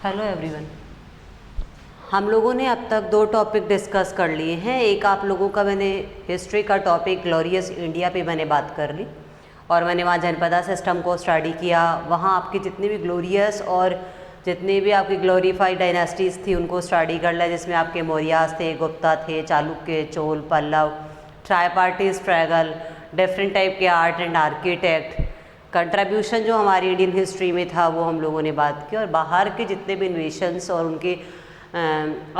Hello everyone. हम लोगों ने अब तक दो टॉपिक डिस्कस कर लिए हैं। एक आप लोगों का मैंने हिस्ट्री का टॉपिक ग्लोरियस इंडिया पे मैंने बात कर ली और मैंने वहाँ जनपदा सिस्टम को स्टडी किया। वहाँ आपकी जितनी भी ग्लोरियस और जितनी भी आपकी ग्लोरीफाइड डायनेस्टीज़ थी उनको स्टडी कर लिया, जिसमें आपके मौर्यास थे, गुप्ता थे, Chalukya, Chola, Pallava, tripartite struggle, different type के आर्ट एंड आर्किटेक्ट, कंट्रीब्यूशन जो हमारी इंडियन हिस्ट्री में था वो हम लोगों ने बात की, और बाहर के जितने भी इन्वेशंस और उनके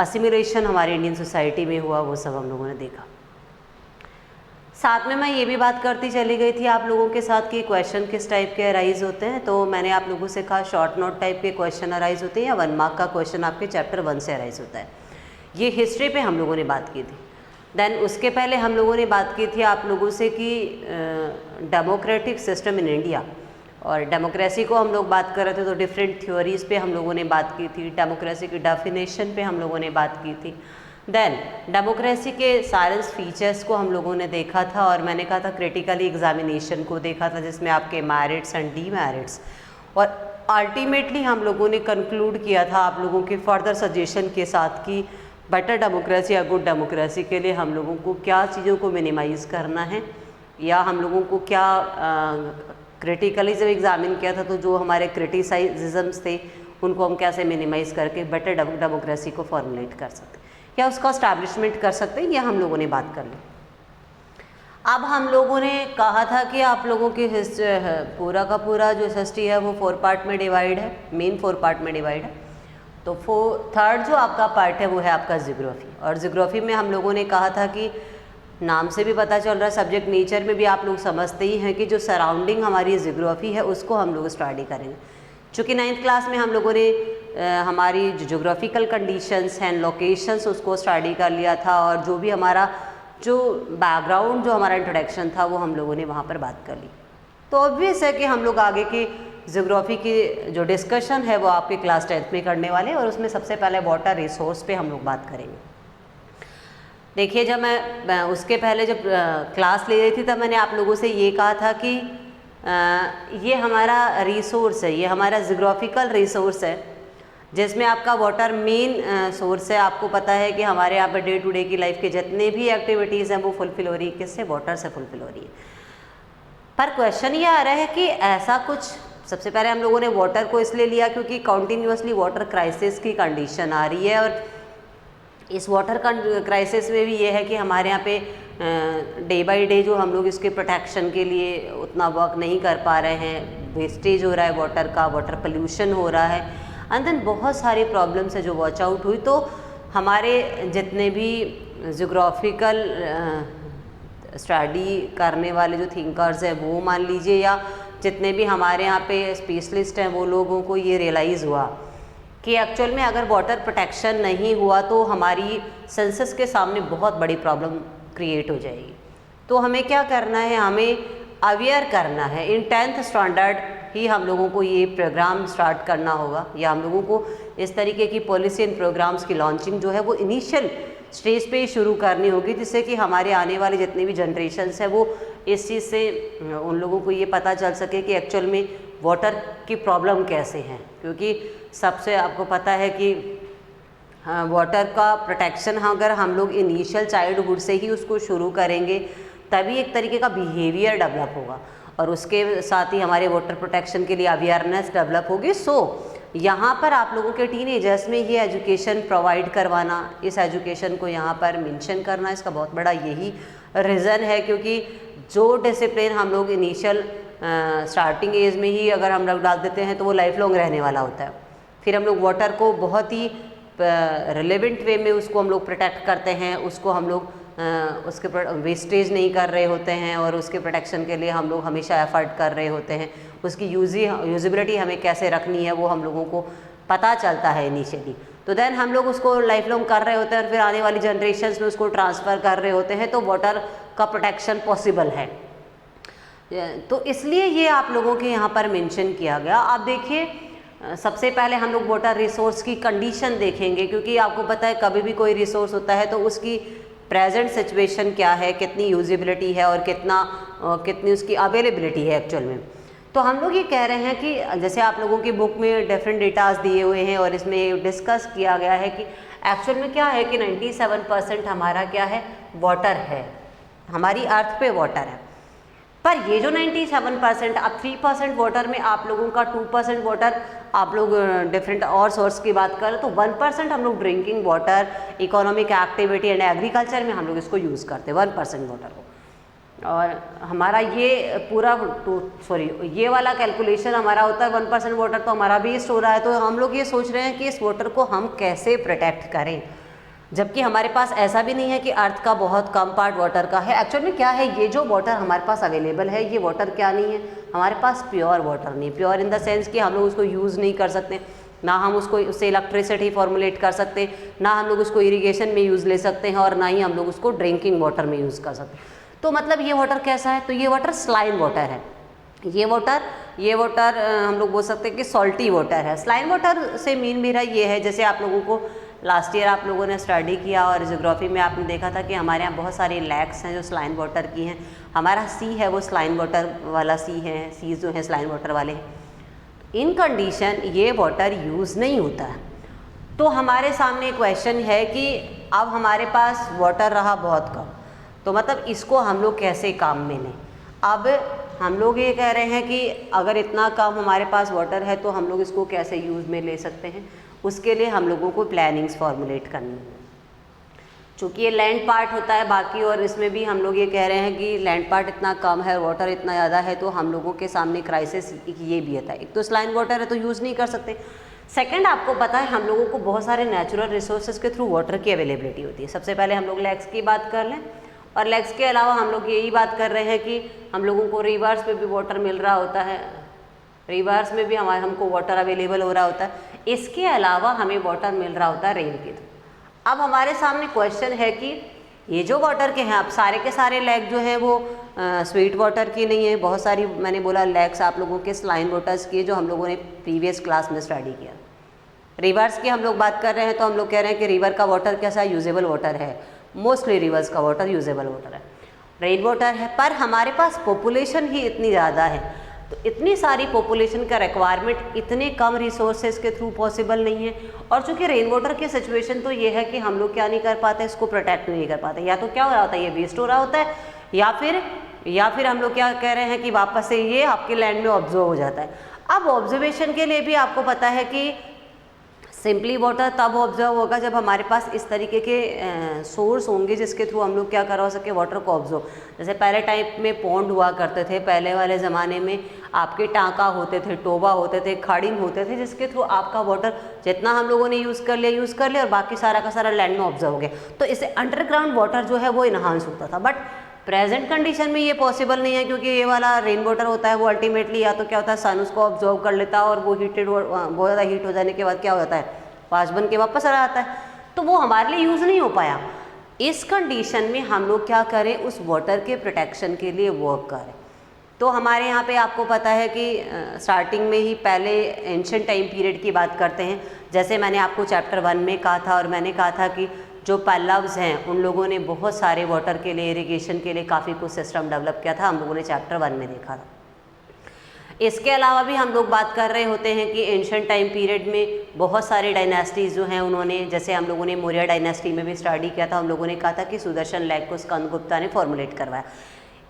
असिमिलेशन हमारी इंडियन सोसाइटी में हुआ वो सब हम लोगों ने देखा। साथ में मैं ये भी बात करती चली गई थी आप लोगों के साथ कि क्वेश्चन किस टाइप के अराइज होते हैं। तो मैंने आप लोगों से कहा शॉर्ट नोट टाइप के क्वेश्चन अराइज होते हैं या 1 मार्क का क्वेश्चन आपके चैप्टर 1 से अराइज होता है। ये हिस्ट्री पे हम लोगों ने बात की थी। देन उसके पहले हम लोगों ने बात की थी आप लोगों से कि डेमोक्रेटिक सिस्टम इन इंडिया, और डेमोक्रेसी को हम लोग बात कर रहे थे तो डिफरेंट थ्योरीज पे हम लोगों ने बात की थी। डेमोक्रेसी की डेफिनेशन पे हम लोगों ने बात की थी। देन डेमोक्रेसी के साइंस फीचर्स को हम लोगों ने देखा था, और मैंने कहा था क्रिटिकली एग्जामिनेशन को देखा था जिसमें आपके मेरिट्स एंड डीमेरिट्स, और अल्टीमेटली हम लोगों ने कंक्लूड किया था आप लोगों के फर्दर सजेशन के साथ कि बेटर डेमोक्रेसी या गुड डेमोक्रेसी के लिए हम लोगों को क्या चीज़ों को मिनिमाइज़ करना है, या हम लोगों को क्या क्रिटिकली जब एग्जामिन किया था तो जो हमारे क्रिटिसाइज्म्स थे उनको हम कैसे मिनिमाइज़ करके बेटर डेमोक्रेसी को फॉर्मुलेट कर सकते या उसका इस्टेब्लिशमेंट कर सकते हैं, यह हम लोगों ने बात कर ली। अब हम लोगों ने कहा था कि आप लोगों की पूरा का पूरा जो हिस्ट्री है वो 4 पार्ट में डिवाइड है, मेन 4 पार्ट में डिवाइड है। तो थर्ड जो आपका पार्ट है वो है आपका जियोग्राफी, और जियोग्राफी में हम लोगों ने कहा था कि नाम से भी पता चल रहा है, सब्जेक्ट नेचर में भी आप लोग समझते ही हैं कि जो सराउंडिंग हमारी जियोग्राफी है उसको हम लोग स्टडी करेंगे। चूँकि 9th क्लास में हम लोगों ने हमारी जो जोग्राफिकल कंडीशंस हैं, लोकेशंस, उसको स्टडी कर लिया था, और जो भी हमारा जो बैकग्राउंड जो हमारा इंट्रोडक्शन था वो हम लोगों ने वहाँ पर बात कर ली। तो ऑब्वियस है कि हम लोग आगे की जियोग्राफी की जो डिस्कशन है वो आपके क्लास 10th में करने वाले हैं, और उसमें सबसे पहले वाटर रिसोर्स पे हम लोग बात करेंगे। देखिए, जब मैं उसके पहले जब क्लास ले रही थी तब मैंने आप लोगों से ये कहा था कि ये हमारा रिसोर्स है, ये हमारा जियोग्राफिकल रिसोर्स है जिसमें आपका वाटर मेन सोर्स है। आपको पता है कि हमारे यहाँ पर डे टू डे की लाइफ के जितने भी एक्टिविटीज़ हैं वो फुलफिल हो रही है, किससे? वाटर से फुलफिल हो रही है। पर क्वेश्चन ये आ रहा है कि ऐसा कुछ, सबसे पहले हम लोगों ने वाटर को इसलिए लिया क्योंकि कंटिन्यूसली वाटर क्राइसिस की कंडीशन आ रही है, और इस वाटर क्राइसिस में भी ये है कि हमारे यहाँ पे डे बाय डे जो हम लोग इसके प्रोटेक्शन के लिए उतना वर्क नहीं कर पा रहे हैं, वेस्टेज हो रहा है वाटर का, वाटर पोल्यूशन हो रहा है, एंड देन बहुत सारी प्रॉब्लम्स है जो वॉच आउट हुई। तो हमारे जितने भी जियोग्राफिकल स्टडी करने वाले जो थिंकर्स हैं वो मान लीजिए, या जितने भी हमारे यहाँ पे स्पेशलिस्ट हैं वो लोगों को ये रियलाइज़ हुआ कि एक्चुअल में अगर वाटर प्रोटेक्शन नहीं हुआ तो हमारी सेंसस के सामने बहुत बड़ी प्रॉब्लम क्रिएट हो जाएगी। तो हमें क्या करना है, हमें अवेयर करना है। इन 10th स्टैंडर्ड ही हम लोगों को ये प्रोग्राम स्टार्ट करना होगा, या हम लोगों को इस तरीके की पॉलिसी एंड प्रोग्राम्स की लॉन्चिंग जो है वो इनिशियल स्टेज पे ही शुरू करनी होगी, जिससे कि हमारे आने वाले जितने भी जनरेशन्स हैं वो इस चीज़ से उन लोगों को ये पता चल सके कि एक्चुअल में वाटर की प्रॉब्लम कैसे हैं। क्योंकि सबसे आपको पता है कि वाटर का प्रोटेक्शन अगर हम लोग इनिशियल चाइल्डहुड से ही उसको शुरू करेंगे तभी एक तरीके का बिहेवियर डेवलप होगा, और उसके साथ ही हमारे वाटर प्रोटेक्शन के लिए अवेयरनेस डेवलप होगी। सो यहाँ पर आप लोगों के टीनेजर्स में ये एजुकेशन प्रोवाइड करवाना, इस एजुकेशन को यहाँ पर मेंशन करना, इसका बहुत बड़ा यही रीज़न है, क्योंकि जो डिसिप्लिन हम लोग इनिशियल स्टार्टिंग एज में ही अगर हम लोग डाल देते हैं तो वो लाइफ लॉन्ग रहने वाला होता है। फिर हम लोग वाटर को बहुत ही रिलेवेंट वे में उसको हम लोग प्रोटेक्ट करते हैं, उसको हम लोग उसके वेस्टेज नहीं कर रहे होते हैं, और उसके प्रोटेक्शन के लिए हम लोग हमेशा एफर्ट कर रहे होते हैं। उसकी यूजिबिलिटी हमें कैसे रखनी है वो हम लोगों को पता चलता है इनिशियली। तो देन हम लोग उसको लाइफ लॉन्ग कर रहे होते हैं, और फिर आने वाली जनरेशन्स में उसको ट्रांसफ़र कर रहे होते हैं, तो वाटर का प्रोटेक्शन पॉसिबल है। तो इसलिए ये आप लोगों के यहाँ पर मेंशन किया गया। आप देखिए, सबसे पहले हम लोग वाटर रिसोर्स की कंडीशन देखेंगे, क्योंकि आपको पता है कभी भी कोई रिसोर्स होता है तो उसकी प्रेजेंट सिचुएशन क्या है, कितनी यूजिबिलिटी है और कितनी उसकी अवेलेबिलिटी है एक्चुअल में। तो हम लोग ये कह रहे हैं कि जैसे आप लोगों की बुक में डिफरेंट डेटाज दिए हुए हैं और इसमें डिस्कस किया गया है कि एक्चुअल में क्या है कि 97% हमारा क्या है, वाटर है, हमारी अर्थ पे वाटर है। पर ये जो 97%, अब 3% वाटर में आप लोगों का 2% वाटर आप लोग डिफरेंट और सोर्स की बात करें तो 1% हम लोग drinking water, economic activity and agriculture में हम लोग इसको यूज़ करते हैं 1% वाटर को। और हमारा ये पूरा ये वाला कैलकुलेशन हमारा होता है 1% वाटर तो हमारा वेस्ट हो रहा है। तो हम लोग ये सोच रहे हैं कि इस वाटर को हम कैसे प्रोटेक्ट करें, जबकि हमारे पास ऐसा भी नहीं है कि अर्थ का बहुत कम पार्ट वाटर का है। एक्चुअल में क्या है, ये जो वाटर हमारे पास अवेलेबल है ये वाटर क्या नहीं है, हमारे पास प्योर वाटर नहीं, प्योर इन द सेंस कि हम लोग उसको यूज़ नहीं कर सकते, ना हम उसको उससे इलेक्ट्रिसिटी फॉर्मुलेट कर सकते, ना हम लोग उसको इरीगेशन में यूज़ ले सकते हैं और ना ही हम लोग उसको ड्रिंकिंग वाटर में यूज़ कर सकते। तो मतलब ये वाटर कैसा है, तो ये वाटर स्लाइन वाटर है। ये वाटर हम लोग बोल सकते हैं कि सॉल्टी वाटर है। स्लाइन वाटर से मीन मेरा ये है, जैसे आप लोगों को लास्ट ईयर आप लोगों ने स्टडी किया और ज्योग्राफी में आपने देखा था कि हमारे यहाँ बहुत सारे लैक्स हैं जो स्लाइन वाटर की हैं। हमारा सी है वो स्लाइन वाटर वाला सी है, सीज जो है स्लाइन वाटर वाले हैं। इन कंडीशन ये वाटर यूज़ नहीं होता है। तो हमारे सामने क्वेश्चन है कि अब हमारे पास वाटर रहा बहुत कम, तो मतलब इसको हम लोग कैसे काम में लें। अब हम लोग ये कह रहे हैं कि अगर इतना कम हमारे पास वाटर है तो हम लोग इसको कैसे यूज़ में ले सकते हैं। उसके लिए हम लोगों को प्लानिंग्स फॉर्मुलेट करनी है। चूँकि ये लैंड पार्ट होता है बाकी, और इसमें भी हम लोग ये कह रहे हैं कि लैंड पार्ट इतना कम है, वाटर इतना ज़्यादा है, तो हम लोगों के सामने क्राइसिस ये भी आता है। एक तो स्लाइन वाटर है तो यूज़ नहीं कर सकते। सेकंड, आपको पता है हम लोगों को बहुत सारे नेचुरल रिसोर्सेज के थ्रू वाटर की अवेलेबिलिटी होती है। सबसे पहले हम लोग लेक्स की बात कर लें, और लेक्स के अलावा हम लोग यही बात कर रहे हैं कि हम लोगों को रिवर्स में भी वाटर मिल रहा होता है, रिवर्स में भी हमको वाटर अवेलेबल हो रहा होता है। इसके अलावा हमें वाटर मिल रहा होता है रेन के थ्रू। अब हमारे सामने क्वेश्चन है कि ये जो वाटर के हैं, अब सारे के सारे लेक जो हैं वो स्वीट वाटर की नहीं है। बहुत सारी मैंने बोला लेक्स आप लोगों के स्लाइन वाटर्स की, जो हम लोगों ने प्रीवियस क्लास में स्टडी किया। रिवर्स की हम लोग बात कर रहे हैं तो हम लोग कह रहे हैं कि रिवर का वाटर कैसा यूजेबल वाटर है, मोस्टली रिवर्स का वाटर यूजेबल वाटर है, रेन वाटर है। पर हमारे पास पॉपुलेशन ही इतनी ज़्यादा है, तो इतनी सारी पॉपुलेशन का रिक्वायरमेंट इतने कम रिसोर्सेज के थ्रू पॉसिबल नहीं है। और चूँकि रेन वाटर की सिचुएशन तो ये है कि हम लोग क्या नहीं कर पाते, इसको प्रोटेक्ट नहीं कर पाते। या तो क्या हो रहा होता है, ये वेस्ट हो रहा होता है, या फिर हम लोग क्या कह रहे हैं कि वापस से ये आपके लैंड में ऑब्जर्व हो जाता है। अब ऑब्जर्वेशन के लिए भी आपको पता है कि सिंपली वाटर तब ऑब्जर्व होगा जब हमारे पास इस तरीके के सोर्स होंगे जिसके थ्रू हम लोग क्या करा सके, वाटर को ऑब्जर्व। जैसे पहले टाइम में पॉन्ड हुआ करते थे, पहले वाले ज़माने में आपके टाँका होते थे, टोबा होते थे, खाड़िन होते थे, जिसके थ्रू आपका वाटर जितना हम लोगों ने यूज़ कर लिया और बाकी सारा का सारा लैंड में ऑब्जर्व हो गया। तो इससे अंडरग्राउंड वाटर जो है वो इन्हांस होता था। बट प्रेजेंट कंडीशन में ये पॉसिबल नहीं है, क्योंकि ये वाला रेन वाटर होता है वो अल्टीमेटली या तो क्या होता है, सन उसको ऑब्जर्व कर लेता है और वो बहुत ज़्यादा हीट हो जाने के बाद क्या हो जाता है, फास्ट बन के वापस आ जाता है। तो वो हमारे लिए यूज़ नहीं हो पाया। इस कंडीशन में हम लोग क्या करें, उस वाटर के प्रोटेक्शन के लिए वर्क करें। तो हमारे यहाँ पे आपको पता है कि स्टार्टिंग में ही पहले एंशिएंट टाइम पीरियड की बात करते हैं। जैसे मैंने आपको चैप्टर 1 में कहा था, और मैंने कहा था कि जो पल्लव्स हैं उन लोगों ने बहुत सारे वाटर के लिए, इरिगेशन के लिए काफ़ी कुछ सिस्टम डेवलप किया था, हम लोगों ने चैप्टर 1 में देखा था। इसके अलावा भी हम लोग बात कर रहे होते हैं कि एंशिएंट टाइम पीरियड में बहुत सारे डायनेस्टीज़ जो हैं उन्होंने, जैसे हम लोगों ने मौर्य डायनेस्टी में भी स्टडी किया था, हम लोगों ने कहा था कि सुदर्शन लेक को स्कंदगुप्ता ने फॉर्मुलेट करवाया।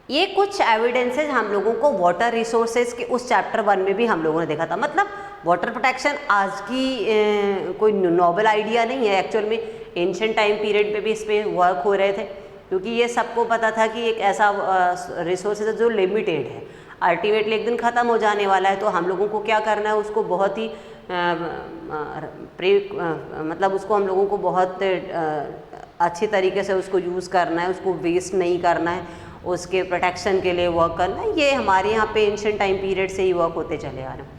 ये कुछ एविडेंसेस हम लोगों को वाटर रिसोर्सेज के उस चैप्टर 1 में भी हम लोगों ने देखा था। मतलब वाटर प्रोटेक्शन आज की कोई नॉवल आइडिया नहीं है, एक्चुअल में एंशिएंट टाइम पीरियड पे भी इस पर वर्क हो रहे थे, क्योंकि ये सबको पता था कि एक ऐसा रिसोर्स है जो लिमिटेड है, अल्टीमेटली एक दिन ख़त्म हो जाने वाला है। तो हम लोगों को क्या करना है, उसको बहुत ही मतलब उसको हम लोगों को बहुत अच्छी तरीके से उसको यूज़ करना है, उसको वेस्ट नहीं करना है, उसके प्रोटेक्शन के लिए वर्क करना है। ये हमारे यहाँ पे एंशिएंट टाइम पीरियड से ही वर्क होते चले आ रहे हैं।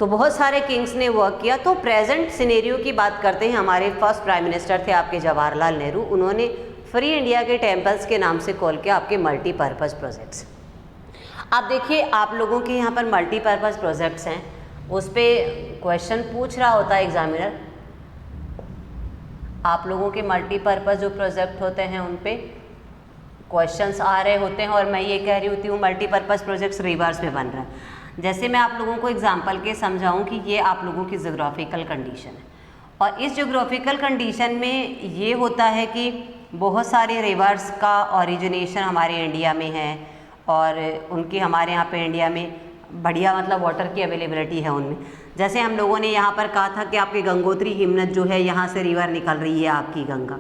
तो बहुत सारे किंग्स ने वर्क किया। तो प्रेजेंट सिनेरियो की बात करते हैं। हमारे फर्स्ट प्राइम मिनिस्टर थे आपके जवाहरलाल नेहरू, उन्होंने फ्री इंडिया के टेम्पल्स के नाम से कॉल किया आपके मल्टीपर्पज़ प्रोजेक्ट्स। आप देखिए, आप लोगों के यहाँ पर मल्टीपर्पज़ प्रोजेक्ट्स हैं, उस पर क्वेश्चन पूछ रहा होता है एग्जामिनर, आप लोगों के मल्टीपर्पज़ जो प्रोजेक्ट होते हैं उन पे क्वेश्चंस आ रहे होते हैं और मैं ये कह रही होती हूँ मल्टीपर्पज़ प्रोजेक्ट्स रिवर्स में बन रहे हैं। जैसे मैं आप लोगों को एग्जांपल के समझाऊं कि ये आप लोगों की ज्योग्राफिकल कंडीशन है और इस ज्योग्राफिकल कंडीशन में ये होता है कि बहुत सारे रिवर्स का ओरिजिनेशन हमारे इंडिया में है और उनकी हमारे यहाँ पे इंडिया में बढ़िया मतलब वाटर की अवेलेबिलिटी है उनमें। जैसे हम लोगों ने यहाँ पर कहा था कि आपकी गंगोत्री हिमनद जो है यहाँ से रिवर निकल रही है आपकी गंगा,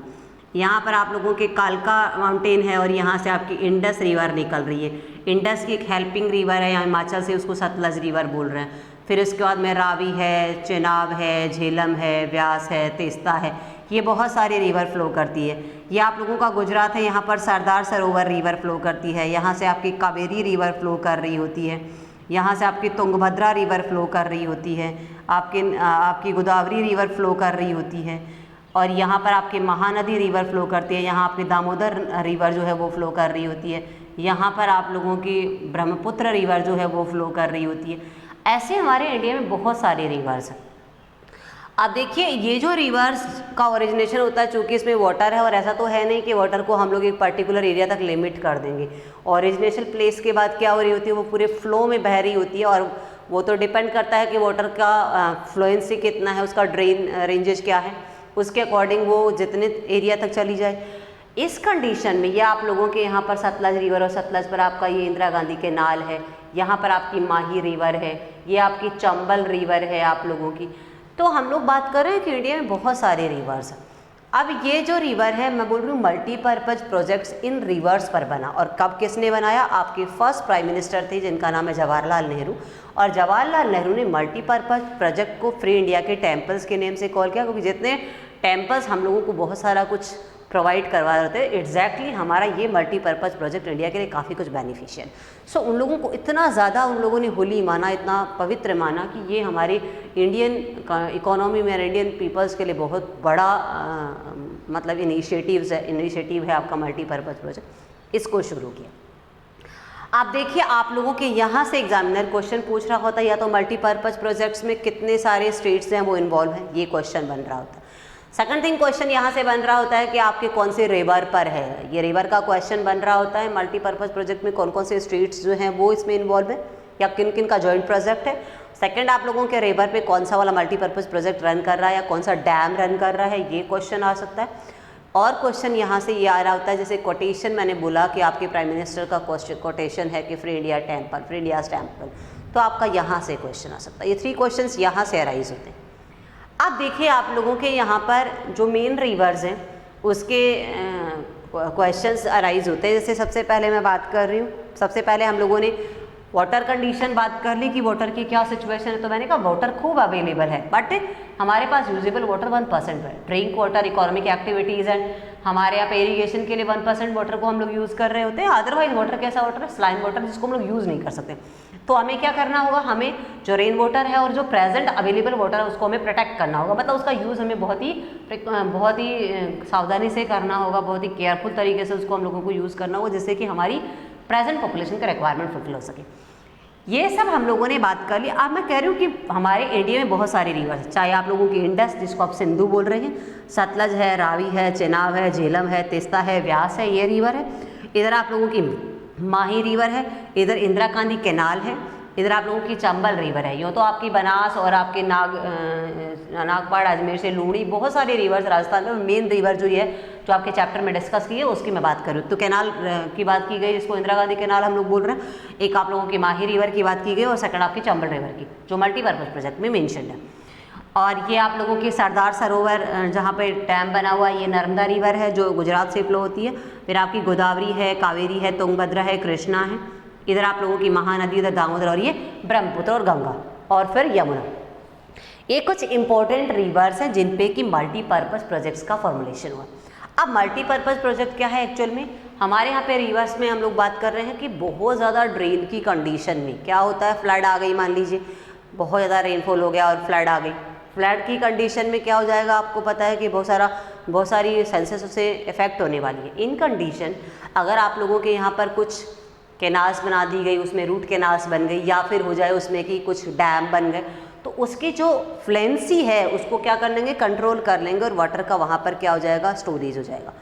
यहाँ पर आप लोगों के कालका माउंटेन है और यहाँ से आपकी इंडस रिवर निकल रही है। इंडस की एक हेल्पिंग रिवर है, यहाँ हिमाचल से उसको सतलज रिवर बोल रहे हैं। फिर उसके बाद में रावी है, चेनाब है, झेलम है, व्यास है, तेस्ता है, ये बहुत सारी रिवर फ्लो करती है। ये आप लोगों का गुजरात है, यहाँ पर सरदार सरोवर रिवर फ्लो करती है, यहाँ से आपकी कावेरी रिवर फ्लो कर रही होती है, यहाँ से आपकी तुंगभद्रा रिवर फ्लो कर रही होती है, आपकी गोदावरी रिवर फ्लो कर रही होती है और यहाँ पर आपकी महानदी रिवर फ्लो करती है, यहाँ आपकी दामोदर रिवर जो है वो फ्लो कर रही होती है, यहाँ पर आप लोगों की ब्रह्मपुत्र रिवर जो है वो फ्लो कर रही होती है। ऐसे हमारे इंडिया में बहुत सारे रिवर्स हैं। अब देखिए ये जो रिवर्स का ओरिजिनेशन होता है, चूँकि इसमें वाटर है और ऐसा तो है नहीं कि वाटर को हम लोग एक पर्टिकुलर एरिया तक लिमिट कर देंगे। ओरिजिनेशन प्लेस के बाद क्या हो रही होती है, वो पूरे फ्लो में बह रही होती है और वो तो डिपेंड करता है कि वाटर का फ्लुएंसी कितना है, उसका ड्रेन रेंजेस क्या है, उसके अकॉर्डिंग वो जितने एरिया तक चली जाए। इस कंडीशन में ये आप लोगों के यहाँ पर सतलज रिवर और सतलज पर आपका ये इंदिरा गांधी कैनाल है, यहाँ पर आपकी माही रिवर है, ये आपकी चंबल रिवर है आप लोगों की। तो हम लोग बात कर रहे हैं कि इंडिया में बहुत सारे रिवर्स हैं। अब ये जो रिवर है मैं बोल रही हूँ मल्टीपर्पज़ प्रोजेक्ट्स इन रिवर्स पर बना। और कब किसने बनाया, आपके फर्स्ट प्राइम मिनिस्टर थे जिनका नाम है जवाहरलाल नेहरू। और जवाहरलाल नेहरू ने मल्टीपर्पज़ प्रोजेक्ट को फ्री इंडिया के टेम्पल्स के नेम से कॉल किया, क्योंकि जितने टेम्पल्स हम लोगों को बहुत सारा कुछ प्रोवाइड करवा रहे थे, एग्जैक्टली हमारा ये मल्टीपर्पज़ प्रोजेक्ट इंडिया के लिए काफ़ी कुछ बेनिफिशियल। सो उन लोगों को इतना ज़्यादा उन लोगों ने होली माना, इतना पवित्र माना कि ये हमारे इंडियन इकोनॉमी में, इंडियन पीपल्स के लिए बहुत बड़ा मतलब इनिशिएटिव है आपका मल्टीपर्पज़ प्रोजेक्ट। इसको शुरू किया। आप देखिए आप लोगों के यहाँ से एग्जामिनर क्वेश्चन पूछ रहा होता है या तो मल्टीपर्पज़ प्रोजेक्ट्स में कितने सारे स्टेट्स हैं वो इन्वॉल्व हैं, ये क्वेश्चन बन रहा होता है। सेकंड थिंग क्वेश्चन यहाँ से बन रहा होता है कि आपके कौन से रिवर पर है, ये रिवर का क्वेश्चन बन रहा होता है। मल्टीपर्पज़ प्रोजेक्ट में कौन कौन से स्टेट्स जो हैं वो इसमें इन्वॉल्व है या किन किन का जॉइंट प्रोजेक्ट है। सेकंड आप लोगों के रिवर पे कौन सा वाला मल्टीपर्पज़ प्रोजेक्ट रन कर रहा है या कौन सा डैम रन कर रहा है, ये क्वेश्चन आ सकता है। और क्वेश्चन यहाँ से ये आ रहा होता है, जैसे कोटेशन मैंने बोला कि आपके प्राइम मिनिस्टर का कोटेशन है कि free India temple, free India temple, तो आपका यहाँ से क्वेश्चन आ सकता है। ये 3 क्वेश्चंस यहाँ से अराइज होते हैं। अब देखिए आप लोगों के यहाँ पर जो मेन रिवर्स हैं उसके क्वेश्चंस अराइज होते हैं। जैसे सबसे पहले मैं बात कर रही हूँ, सबसे पहले हम लोगों ने वाटर कंडीशन बात कर ली कि वाटर की क्या सिचुएशन है। तो मैंने कहा वाटर खूब अवेलेबल है बट हमारे पास यूजेबल वाटर 1% है। Drink water, economic activities and हमारे यहाँ पे इरीगेशन के लिए 1% वाटर को हम लोग यूज़ कर रहे होते हैं। अदरवाइज वाटर कैसा वाटर है, स्लाइन वाटर, जिसको हम लोग यूज़ नहीं कर सकते। तो हमें क्या करना होगा, हमें जो रेन वाटर है और जो प्रेजेंट अवेलेबल वाटर है उसको हमें प्रोटेक्ट करना होगा। मतलब उसका यूज़ हमें बहुत ही सावधानी से करना होगा, बहुत ही केयरफुल तरीके से उसको हम लोगों को यूज़ करना होगा, जिससे कि हमारी प्रेजेंट पॉपुलेशन का रिक्वायरमेंट फुलफिल हो सके। ये सब हम लोगों ने बात कर ली। अब मैं कह रही हूँ कि हमारे इंडिया में बहुत सारी रिवर्स है, चाहे आप लोगों की इंडस जिसको आप सिंधु बोल रहे हैं, सतलज है, रावी है, चेनाब है, झेलम है, तेस्ता है, व्यास है, ये रिवर है। इधर आप लोगों की माही रिवर है, इधर इंदिरा गांधी कैनाल है, इधर आप लोगों की चंबल रिवर है। यूँ तो आपकी बनास और आपके नागपाड़, अजमेर से लूणी, बहुत सारे रिवर्स राजस्थान में। मेन रिवर जो है जो आपके चैप्टर में डिस्कस की है उसकी मैं बात करूँ तो कैनाल की बात की गई, जिसको इंदिरा गांधी कैनाल हम लोग बोल रहे हैं। एक आप लोगों की माही रिवर की बात की गई और सेकंड आपकी चंबल रिवर की, जो मल्टीपर्पज़ प्रोजेक्ट में मेंशन्ड है। और ये आप लोगों के सरदार सरोवर जहाँ पे डैम बना हुआ है, ये नर्मदा रिवर है जो गुजरात से फ्लो होती है। फिर आपकी गोदावरी है, कावेरी है, तुंगभद्रा है, कृष्णा है। इधर आप लोगों की महानदी, इधर दामोदर, और ये ब्रह्मपुत्र और गंगा, और फिर यमुना। ये कुछ इंपॉर्टेंट रिवर्स हैं जिन पे कि मल्टीपर्पज़ प्रोजेक्ट्स का फॉर्मुलेशन हुआ। अब मल्टीपर्पज़ प्रोजेक्ट क्या है एक्चुअल में, हमारे यहाँ पे रिवर्स में हम लोग बात कर रहे हैं कि बहुत ज़्यादा ड्रेन की कंडीशन में क्या होता है, फ्लड आ गई, मान लीजिए बहुत ज़्यादा रेनफॉल हो गया और फ्लड आ गई। फ्लड की कंडीशन में क्या हो जाएगा, आपको पता है कि बहुत सारी सेंसेस उससे इफेक्ट होने वाली है। इन कंडीशन अगर आप लोगों के यहाँ पर कुछ कैनाल्स बना दी गई, उसमें रूट कैनाल्स बन गई, या फिर हो जाए उसमें कि कुछ डैम बन गए, तो उसकी जो फ्लुएंसी है उसको क्या कर लेंगे, कंट्रोल कर लेंगे और वाटर का वहाँ पर क्या हो जाएगा, स्टोरेज हो जाएगा।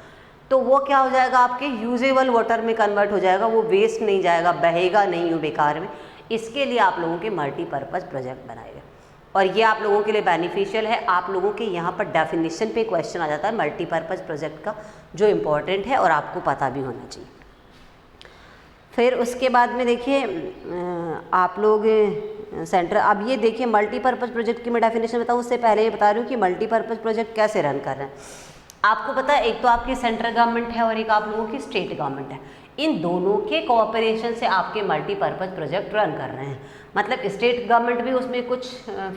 तो वो क्या हो जाएगा, आपके यूजेबल वाटर में कन्वर्ट हो जाएगा, वो वेस्ट नहीं जाएगा, बहेगा नहीं वो बेकार में। इसके लिए आप लोगों के मल्टीपर्पज़ प्रोजेक्ट बनाए गए और ये आप लोगों के लिए बेनिफिशियल है। आप लोगों के यहाँ पर डेफिनेशन पे क्वेश्चन आ जाता है मल्टीपर्पज़ प्रोजेक्ट का, जो इम्पोर्टेंट है और आपको पता भी होना चाहिए। फिर उसके बाद में देखिए आप लोग सेंटर, अब ये देखिए मल्टीपर्पज़ प्रोजेक्ट की मैं डेफिनेशन बताऊँ उससे पहले ये बता रही हूँ कि मल्टीपर्पज़ प्रोजेक्ट कैसे रन कर रहे हैं। आपको पता है एक तो आपकी सेंट्रल गवर्नमेंट है और एक आप लोगों की स्टेट गवर्नमेंट है, इन दोनों के कोऑपरेशन से आपके मल्टीपर्पज़ प्रोजेक्ट रन कर रहे हैं। मतलब स्टेट गवर्नमेंट भी उसमें कुछ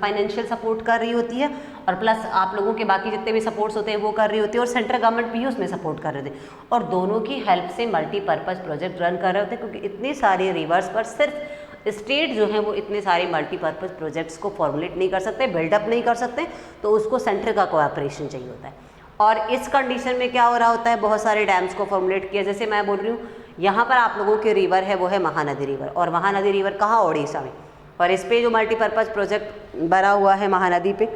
फाइनेंशियल सपोर्ट कर रही होती है और प्लस आप लोगों के बाकी जितने भी सपोर्ट्स होते हैं वो कर रही होती है और सेंट्रल गवर्नमेंट भी उसमें सपोर्ट कर रहे थे और दोनों की हेल्प से मल्टीपर्पज़ प्रोजेक्ट रन कर रहे होते हैं। क्योंकि इतने सारे रिवर्स पर सिर्फ स्टेट जो है वो इतने सारे मल्टीपर्पज़ प्रोजेक्ट्स को फॉर्मुलेट नहीं कर सकते, बिल्डअप नहीं कर सकते, तो उसको सेंटर का कोऑपरेशन चाहिए होता है। और इस कंडीशन में क्या हो रहा होता है, बहुत सारे डैम्स को फॉर्मुलेट किया। जैसे मैं बोल रही हूँ यहाँ पर आप लोगों के रिवर है वो है महानदी रिवर, और महानदी रिवर कहाँ, ओडिशा में, और इस पे जो मल्टीपर्पज़ प्रोजेक्ट बना हुआ है महानदी पे।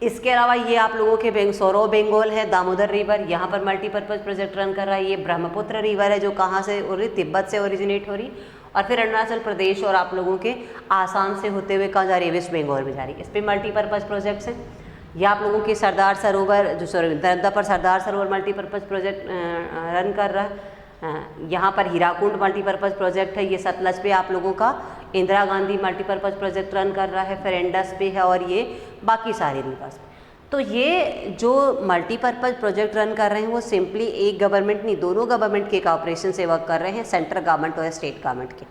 इसके अलावा ये आप लोगों के सौरो बेंगोल है, दामोदर रिवर, यहाँ पर मल्टीपर्पज़ प्रोजेक्ट रन कर रहा है। ये ब्रह्मपुत्र रिवर है जो कहाँ से हो रही, तिब्बत से ओरिजिनेट हो रही, और फिर अरुणाचल प्रदेश और आप लोगों के आसाम से होते हुए कहाँ जा रही है, वेस्ट बंगाल में जा रही है। इस पर मल्टीपर्पज़ प्रोजेक्ट्स हैं। ये आप लोगों की सरदार सरोवर जो दरदा पर Sardar Sarovar multipurpose project run कर रहा है। यहाँ पर हीराकुंड मल्टीपर्पज़ प्रोजेक्ट है। ये सतलज पे आप लोगों का Indira Gandhi multipurpose project run कर रहा है। फिर इंडस पे है और ये बाकी सारे रिवर्स पे। तो ये जो मल्टीपर्पज़ प्रोजेक्ट रन कर रहे हैं वो सिंपली एक गवर्नमेंट नहीं, दोनों गवर्नमेंट के कॉपरेशन से वर्क कर रहे हैं, सेंट्रल गवर्नमेंट और स्टेट गवर्नमेंट के।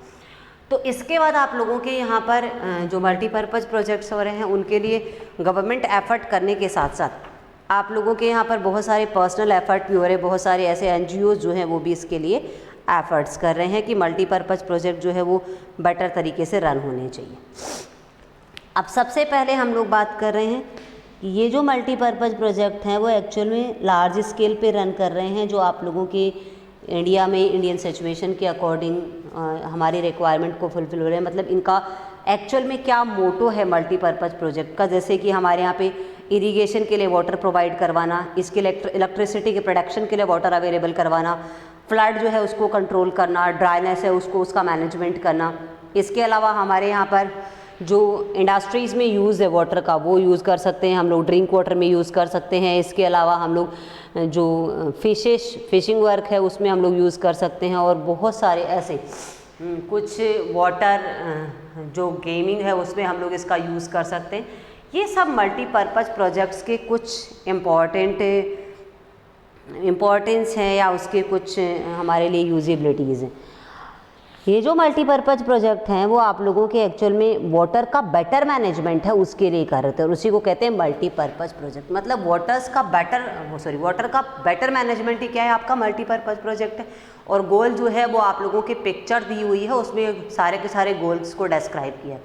तो इसके बाद आप लोगों के यहाँ पर जो मल्टीपर्पज़ प्रोजेक्ट्स हो रहे हैं उनके लिए गवर्नमेंट एफर्ट करने के साथ साथ आप लोगों के यहाँ पर बहुत सारे पर्सनल एफर्ट भी हो रहे हैं। बहुत सारे ऐसे NGOs जो हैं वो भी इसके लिए एफर्ट्स कर रहे हैं कि मल्टीपर्पज़ प्रोजेक्ट जो है वो बेटर तरीके से रन होने चाहिए। अब सबसे पहले हम लोग बात कर रहे हैं कि ये जो मल्टीपर्पज़ प्रोजेक्ट हैं वो एक्चुअल में लार्ज स्केल पे रन कर रहे हैं, जो आप लोगों के इंडिया में इंडियन सिचुएशन के अकॉर्डिंग हमारी रिक्वायरमेंट को फुलफिल हो रहे हैं। मतलब इनका एक्चुअल में क्या मोटो है मल्टीपर्पज़ प्रोजेक्ट का, जैसे कि हमारे यहाँ पे इरिगेशन के लिए वाटर प्रोवाइड करवाना, इसके इलेक्ट्रिसिटी के प्रोडक्शन के लिए वाटर अवेलेबल करवाना, फ्लड जो है उसको कंट्रोल करना, ड्राइनेस है उसको उसका मैनेजमेंट करना। इसके अलावा हमारे यहाँ पर जो इंडस्ट्रीज़ में यूज़ है वाटर का वो यूज़ कर सकते हैं हम लोग, ड्रिंक वाटर में यूज़ कर सकते हैं। इसके अलावा हम लोग जो फिशिंग वर्क है उसमें हम लोग यूज़ कर सकते हैं, और बहुत सारे ऐसे कुछ वाटर जो गेमिंग है उसमें हम लोग इसका यूज़ कर सकते हैं। ये सब मल्टीपर्पज़ प्रोजेक्ट्स के कुछ इम्पॉर्टेंस हैं या उसके कुछ हमारे लिए यूजेबिलिटीज़ हैं। ये जो मल्टीपर्पज़ प्रोजेक्ट हैं वो आप लोगों के एक्चुअल में वाटर का बेटर मैनेजमेंट है उसके लिए कर रहे थे, और उसी को कहते हैं मल्टीपर्पज़ प्रोजेक्ट। मतलब वाटर का बेटर मैनेजमेंट ही क्या है, आपका मल्टीपर्पज़ प्रोजेक्ट है। और गोल जो है वो आप लोगों की पिक्चर दी हुई है, उसमें सारे के सारे गोल्स को डिस्क्राइब किया है।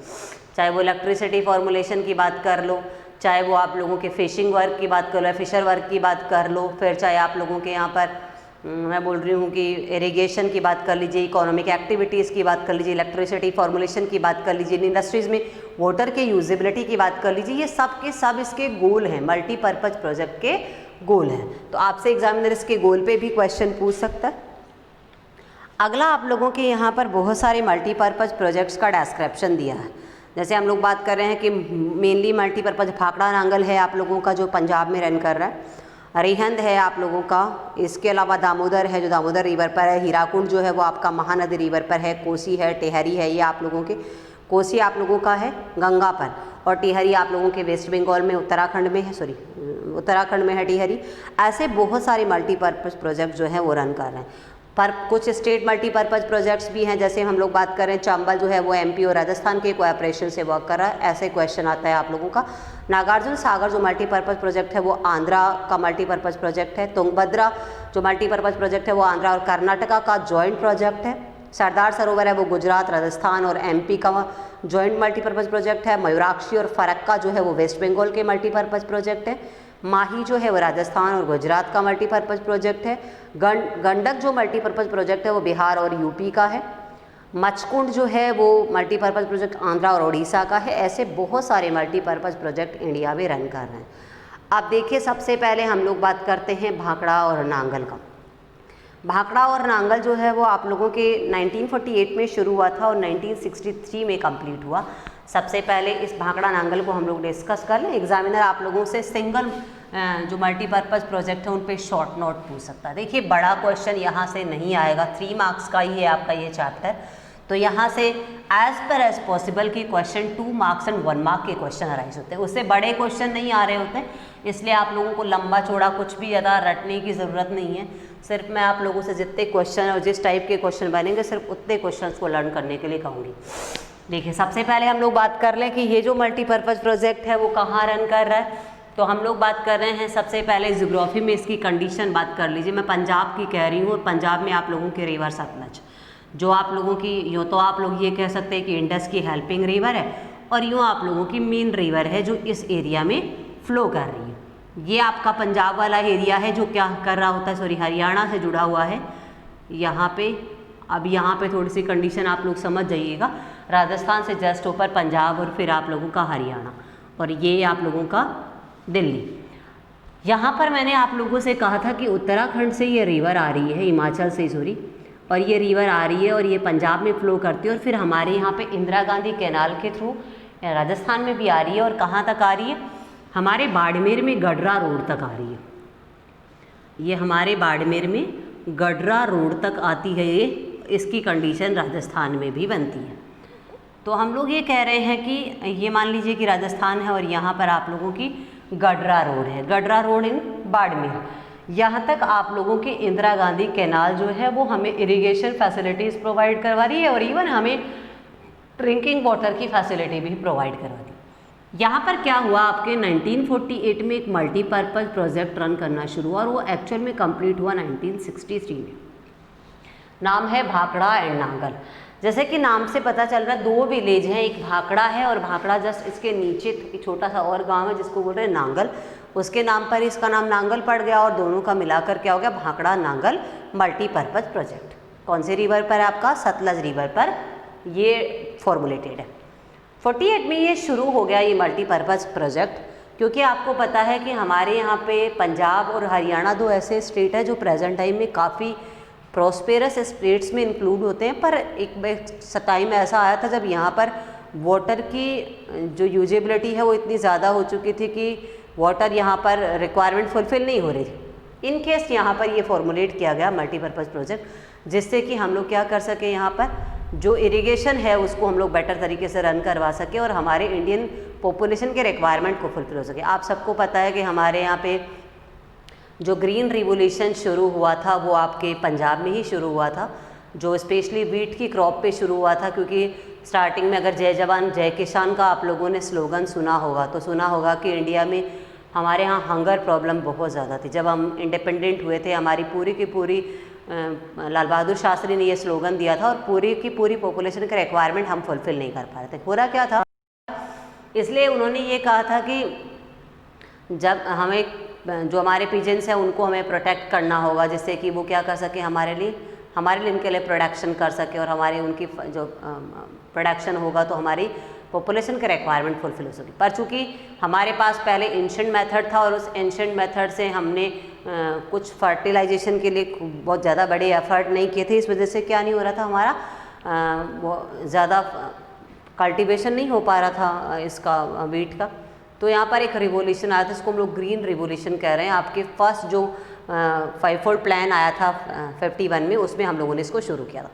चाहे वो इलेक्ट्रिसिटी फॉर्मुलेशन की बात कर लो, चाहे वो आप लोगों के फिशिंग वर्क की बात कर लो, फिशर वर्क की बात कर लो, फिर चाहे आप लोगों के यहाँ पर मैं बोल रही हूँ कि इरिगेशन की बात कर लीजिए, इकोनॉमिक एक्टिविटीज़ की बात कर लीजिए, इलेक्ट्रिसिटी फॉर्मुलेशन की बात कर लीजिए, इंडस्ट्रीज़ में वाटर के यूजेबिलिटी की बात कर लीजिए। ये सब के सब इसके गोल हैं, मल्टीपर्पज़ प्रोजेक्ट के गोल हैं। तो आपसे एग्जामिनर इसके गोल पे भी क्वेश्चन पूछ सकता है। अगला आप लोगों के यहाँ पर बहुत सारे मल्टीपर्पज़ प्रोजेक्ट्स का डिस्क्रिप्शन दिया है। जैसे हम लोग बात कर रहे हैं कि मेनली मल्टीपर्पज़ भाखड़ा नांगल है आप लोगों का जो पंजाब में रन कर रहा है, रिहंद है आप लोगों का, इसके अलावा दामोदर है जो दामोदर रिवर पर है, हीराकुंड जो है वो आपका महानदी रिवर पर है, कोसी है, टेहरी है, ये आप लोगों के, कोसी आप लोगों का है गंगा पर, और टेहरी आप लोगों के वेस्ट बंगाल में उत्तराखंड में है, उत्तराखंड में है टेहरी। ऐसे बहुत सारे मल्टीपर्पज़ प्रोजेक्ट जो है वो रन कर रहे हैं। पर कुछ स्टेट मल्टीपर्पज़ प्रोजेक्ट्स भी हैं, जैसे हम लोग बात करें चंबल जो है वो MP और राजस्थान के कोऑपरेशन से वर्क कर रहा है। ऐसे क्वेश्चन आता है आप लोगों का। नागार्जुन सागर जो मल्टीपर्पज़ प्रोजेक्ट है वो आंध्रा का मल्टीपर्पज़ प्रोजेक्ट है। तुंगभद्रा जो मल्टीपर्पज़ प्रोजेक्ट है वो आंध्रा और कर्नाटका का जॉइंट प्रोजेक्ट है। सरदार सरोवर है वो गुजरात, राजस्थान और MP का जॉइंट मल्टीपर्पज़ प्रोजेक्ट है। मयूराक्षी और फरक्का जो है वो वेस्ट बंगाल के मल्टीपर्पज़ प्रोजेक्ट है। माही जो है वो राजस्थान और गुजरात का मल्टीपर्पज़ प्रोजेक्ट है। गंडक जो मल्टीपर्पज़ प्रोजेक्ट है वो बिहार और UP का है। मचकुंड जो है वो मल्टीपर्पज़ प्रोजेक्ट आंध्रा और उड़ीसा का है। ऐसे बहुत सारे मल्टीपर्पज़ प्रोजेक्ट इंडिया में रन कर रहे हैं। अब देखिए, सबसे पहले हम लोग बात करते हैं भाखड़ा और नांगल का। भाखड़ा और नांगल जो है वो आप लोगों के 1948 में शुरू हुआ था और 1963 में कंप्लीट हुआ। सबसे पहले इस भाखड़ा नांगल को हम लोग डिस्कस कर लें। एग्जामिनर आप लोगों से सिंगल जो मल्टीपर्पज़ प्रोजेक्ट है उन पे शॉर्ट नोट पूछ सकता है। देखिए, बड़ा क्वेश्चन यहाँ से नहीं आएगा, 3 मार्क्स का ही है आपका ये चैप्टर, तो यहाँ से एज पर एज पॉसिबल कि क्वेश्चन 2 मार्क्स एंड 1 मार्क के क्वेश्चन अराइज होते हैं, उससे बड़े क्वेश्चन नहीं आ रहे होते, इसलिए आप लोगों को लंबा चौड़ा कुछ भी ज़्यादा रटने की ज़रूरत नहीं है। सिर्फ मैं आप लोगों से जितने क्वेश्चन और जिस टाइप के क्वेश्चन बनेंगे सिर्फ उतने क्वेश्चंस को लर्न करने के लिए कहूँगी। देखिए, सबसे पहले हम लोग बात कर लें कि ये जो मल्टीपर्पज़ प्रोजेक्ट है वो कहाँ रन कर रहा है। तो हम लोग बात कर रहे हैं सबसे पहले ज्योग्राफी में इसकी कंडीशन बात कर लीजिए। मैं पंजाब की कह रही हूँ और पंजाब में आप लोगों के रिवर सतलज, जो आप लोगों की यूँ तो आप लोग ये कह सकते हैं कि इंडस की हेल्पिंग रिवर है और यूँ आप लोगों की मेन रिवर है जो इस एरिया में फ्लो कर रही है। ये आपका पंजाब वाला एरिया है जो क्या कर रहा होता है, सॉरी, हरियाणा से जुड़ा हुआ है यहाँ पे। अब यहाँ पे थोड़ी सी कंडीशन आप लोग समझ जाइएगा। राजस्थान से जस्ट ऊपर पंजाब और फिर आप लोगों का हरियाणा और ये आप लोगों का दिल्ली। यहाँ पर मैंने आप लोगों से कहा था कि उत्तराखंड से ये रिवर आ रही है, हिमाचल से सॉरी, और ये रिवर आ रही है और ये पंजाब में फ्लो करती है और फिर हमारे यहाँ पे इंदिरा गांधी कैनाल के थ्रू राजस्थान में भी आ रही है और कहाँ तक आ रही है, हमारे बाड़मेर में गडरा रोड तक आ रही है। ये हमारे बाड़मेर में गडरा रोड तक आती है ये, इसकी कंडीशन राजस्थान में भी बनती है। तो हम लोग ये कह रहे हैं कि ये मान लीजिए कि राजस्थान है और यहाँ पर आप लोगों की गडरा रोड है, गडरा रोड इन बाड़मेर, यहाँ तक आप लोगों की इंदिरा गांधी कैनाल जो है वो हमें इरिगेशन फैसिलिटीज़ प्रोवाइड करवा रही है और इवन हमें ड्रिंकिंग वाटर की फैसिलिटी भी प्रोवाइड करवा दी। यहाँ पर क्या हुआ, आपके 1948 में एक मल्टीपर्पज़ प्रोजेक्ट रन करना शुरू हुआ और वो एक्चुअल में कंप्लीट हुआ 1963 में। नाम है भाखड़ा एंड नांगल। जैसे कि नाम से पता चल रहा है 2 विलेज हैं, एक भाखड़ा है और भाखड़ा जस्ट इसके नीचे एक छोटा सा और गांव है जिसको बोल रहे हैं नांगल, उसके नाम पर इसका नाम नांगल पड़ गया और दोनों का मिलाकर क्या हो गया, भाखड़ा नांगल मल्टीपर्पज़ प्रोजेक्ट। कौन से रिवर पर है आपका, सतलज रिवर पर ये फॉर्मुलेटेड है। 48 में ये शुरू हो गया ये मल्टीपर्पज़ प्रोजेक्ट, क्योंकि आपको पता है कि हमारे यहाँ पे पंजाब और हरियाणा 2 ऐसे स्टेट है जो प्रेजेंट टाइम में काफ़ी प्रॉस्पेरस स्टेट्स में इंक्लूड होते हैं, पर एक टाइम ऐसा आया था जब यहाँ पर वाटर की जो यूजेबिलिटी है वो इतनी ज़्यादा हो चुकी थी कि वाटर यहाँ पर रिक्वायरमेंट फुलफिल नहीं हो रही थी। इन केस यहाँ पर ये फॉर्मुलेट किया गया मल्टीपर्पज़ प्रोजेक्ट, जिससे कि हम लोग क्या कर सके, यहाँ पर जो इरिगेशन है उसको हम लोग बेटर तरीके से रन करवा सके और हमारे इंडियन पॉपुलेशन के रिक्वायरमेंट को फुलफिल हो सके। आप सबको पता है कि हमारे यहाँ पे जो ग्रीन रिवोल्यूशन शुरू हुआ था वो आपके पंजाब में ही शुरू हुआ था, जो स्पेशली वीट की क्रॉप पे शुरू हुआ था, क्योंकि स्टार्टिंग में अगर जय जवान जय किसान का आप लोगों ने स्लोगन सुना होगा तो सुना होगा कि इंडिया में हमारे यहाँ हंगर प्रॉब्लम बहुत ज़्यादा थी। जब हम इंडिपेंडेंट हुए थे हमारी पूरी की पूरी लाल बहादुर शास्त्री ने ये स्लोगन दिया था और पूरी की पूरी पॉपुलेशन का रिक्वायरमेंट हम फुलफिल नहीं कर पा रहे थे। हो रहा क्या था, इसलिए उन्होंने ये कहा था कि जब हमें जो हमारे पिजन्स हैं उनको हमें प्रोटेक्ट करना होगा, जिससे कि वो क्या कर सके, हमारे लिए उनके लिए प्रोडक्शन कर सके और हमारे उनकी जो प्रोडक्शन होगा तो हमारी पॉपुलेशन का रिक्वायरमेंट फुलफिल हो सके। पर चूँकि हमारे पास पहले एंशिएंट मेथड था और उस एंशिएंट मेथड से हमने कुछ फर्टिलाइजेशन के लिए बहुत ज़्यादा बड़े एफर्ट नहीं किए थे, इस वजह से क्या नहीं हो रहा था, हमारा वो ज़्यादा कल्टीवेशन नहीं हो पा रहा था इसका वीट का। तो यहाँ पर एक रिवोल्यूशन आया था, इसको हम लोग ग्रीन रिवोल्यूशन कह रहे हैं। आपके फर्स्ट जो 5-fold प्लान आया था 51 में, उसमें हम लोगों ने इसको शुरू किया था।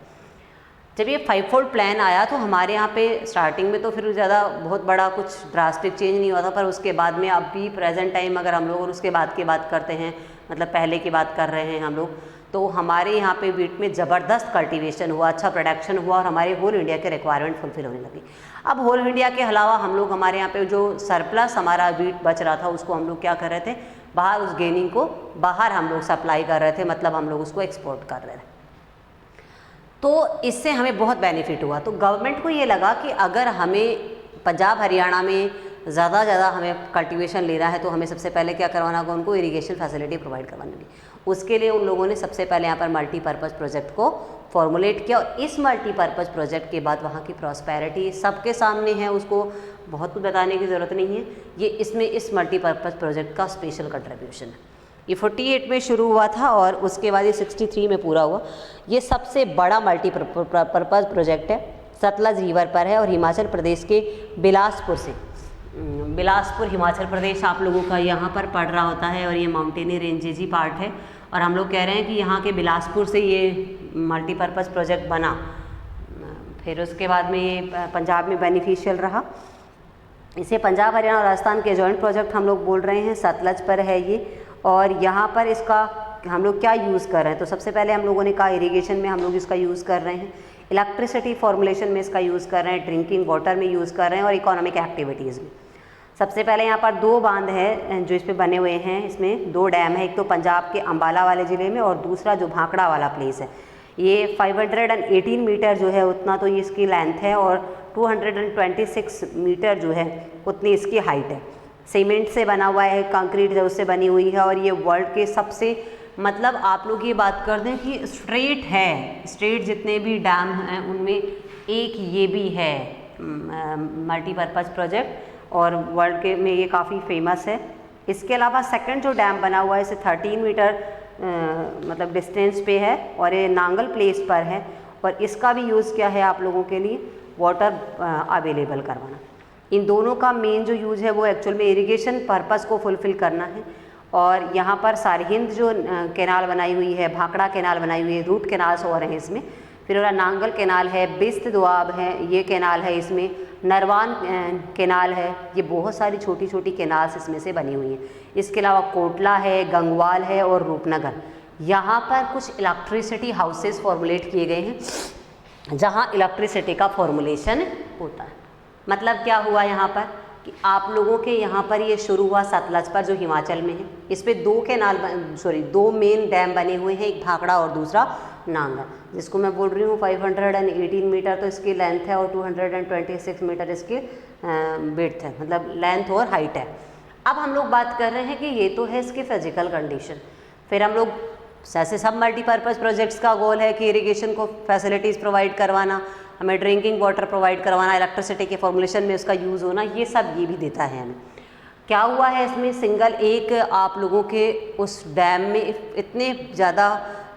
जब ये 5-fold प्लान आया तो हमारे यहाँ पे स्टार्टिंग में तो फिर ज़्यादा बहुत बड़ा कुछ ड्रास्टिक चेंज नहीं हुआ था, पर उसके बाद में अभी प्रेजेंट टाइम अगर हम लोग और उसके बाद की बात करते हैं, मतलब पहले की बात कर रहे हैं हम लोग, तो हमारे यहाँ पे वीट में ज़बरदस्त कल्टीवेशन हुआ, अच्छा प्रोडक्शन हुआ और हमारे होल इंडिया के रिक्वायरमेंट फुलफिल होने लगी। अब होल इंडिया के अलावा हम लोग हमारे यहाँ पे जो सरप्लस हमारा वीट बच रहा था उसको हम लोग क्या कर रहे थे, बाहर उस गेनिंग को बाहर हम लोग सप्लाई कर रहे थे, मतलब हम लोग उसको एक्सपोर्ट कर रहे थे। तो इससे हमें बहुत बेनिफिट हुआ। तो गवर्नमेंट को ये लगा कि अगर हमें पंजाब हरियाणा में ज़्यादा हमें कल्टीवेशन लेना है तो हमें सबसे पहले क्या करवाना होगा, उनको इरिगेशन फैसिलिटी प्रोवाइड करवानी होगी। उसके लिए उन लोगों ने सबसे पहले यहाँ पर मल्टीपर्पज़ प्रोजेक्ट को फॉर्मुलेट किया और इस मल्टीपर्पज़ प्रोजेक्ट के बाद वहाँ की प्रॉस्पेरिटी सबके सामने है, उसको बहुत कुछ बताने की ज़रूरत नहीं है। ये इसमें इस मल्टीपर्पज़ प्रोजेक्ट का स्पेशल कंट्रीब्यूशन है। ये 48 में शुरू हुआ था और उसके बाद ये 63 में पूरा हुआ। ये सबसे बड़ा मल्टीपर्पज़ प्रोजेक्ट है, सतलज रिवर पर है और हिमाचल प्रदेश के बिलासपुर से, बिलासपुर हिमाचल प्रदेश आप लोगों का यहाँ पर पड़ रहा होता है और ये माउंटेनी रेंजेज ही पार्ट है। और हम लोग कह रहे हैं कि यहाँ के बिलासपुर से ये मल्टीपर्पज़ प्रोजेक्ट बना। फिर उसके बाद में ये पंजाब में बेनिफिशियल रहा। इसे पंजाब हरियाणा और राजस्थान के जॉइंट प्रोजेक्ट हम लोग बोल रहे हैं। सतलज पर है ये और यहाँ पर इसका हम लोग क्या यूज़ कर रहे हैं, तो सबसे पहले हम लोगों ने कहा इरिगेशन में हम लोग इसका यूज़ कर रहे हैं, इलेक्ट्रिसिटी फॉर्मुलेशन में इसका यूज़ कर रहे हैं, ड्रिंकिंग वाटर में यूज़ कर रहे हैं और इकोनॉमिक एक्टिविटीज़ में। सबसे पहले यहाँ पर 2 बांध है जो इस पे बने हुए हैं, इसमें 2 डैम है, एक तो पंजाब के अम्बाला वाले ज़िले में और दूसरा जो भाखड़ा वाला प्लेस है। ये 518 मीटर जो है उतना तो ये इसकी लेंथ है और 226 मीटर जो है उतनी इसकी हाइट है। सीमेंट से बना हुआ है, कंक्रीट जो उससे बनी हुई है और ये वर्ल्ड के सबसे, मतलब आप लोग ये बात कर दें कि स्ट्रेट है, स्ट्रेट जितने भी डैम हैं उनमें एक ये भी है मल्टीपर्पज़ प्रोजेक्ट और वर्ल्ड के में ये काफ़ी फेमस है। इसके अलावा सेकंड जो डैम बना हुआ है इसे 13 मीटर मतलब डिस्टेंस पे है और ये नांगल प्लेस पर है और इसका भी यूज़ क्या है आप लोगों के लिए, वाटर अवेलेबल करवाना। इन दोनों का मेन जो यूज़ है वो एक्चुअल में इरिगेशन पर्पस को फुलफ़िल करना है। और यहाँ पर सरहिंद जो कैनाल बनाई हुई है, भाखड़ा कैनाल बनाई हुई है, रूट कैनाल्स हो रहे हैं इसमें, फिर नांगल कैनाल है, बिस्त दोआब है, ये कैनाल है, इसमें नरवान कैनाल है, ये बहुत सारी छोटी छोटी कैनाल्स इसमें से बनी हुई हैं। इसके अलावा कोटला है, गंगवाल है और रूपनगर। यहाँ पर कुछ इलेक्ट्रिसिटी हाउसेस फॉर्मुलेट किए गए हैं जहाँ इलेक्ट्रिसिटी का फॉर्मुलेशन होता है। मतलब क्या हुआ यहाँ पर कि आप लोगों के यहाँ पर ये शुरू हुआ सतलज पर जो हिमाचल में है, इस पे 2 मेन डैम बने हुए हैं, एक भाखड़ा और दूसरा नांगल, जिसको मैं बोल रही हूँ 518 मीटर तो इसकी लेंथ है और 226 मीटर इसकी विड्थ है, मतलब लेंथ और हाइट है। अब हम लोग बात कर रहे हैं कि ये तो है इसकी फिजिकल कंडीशन। फिर हम लोग जैसे सब मल्टीपर्पज़ प्रोजेक्ट्स का गोल है कि इरिगेशन को फैसिलिटीज़ प्रोवाइड करवाना, हमें ड्रिंकिंग वाटर प्रोवाइड करवाना, इलेक्ट्रिसिटी के फॉर्मुलेशन में उसका यूज़ होना, ये सब ये भी देता है हमें। क्या हुआ है इसमें, सिंगल एक आप लोगों के उस डैम में इतने ज़्यादा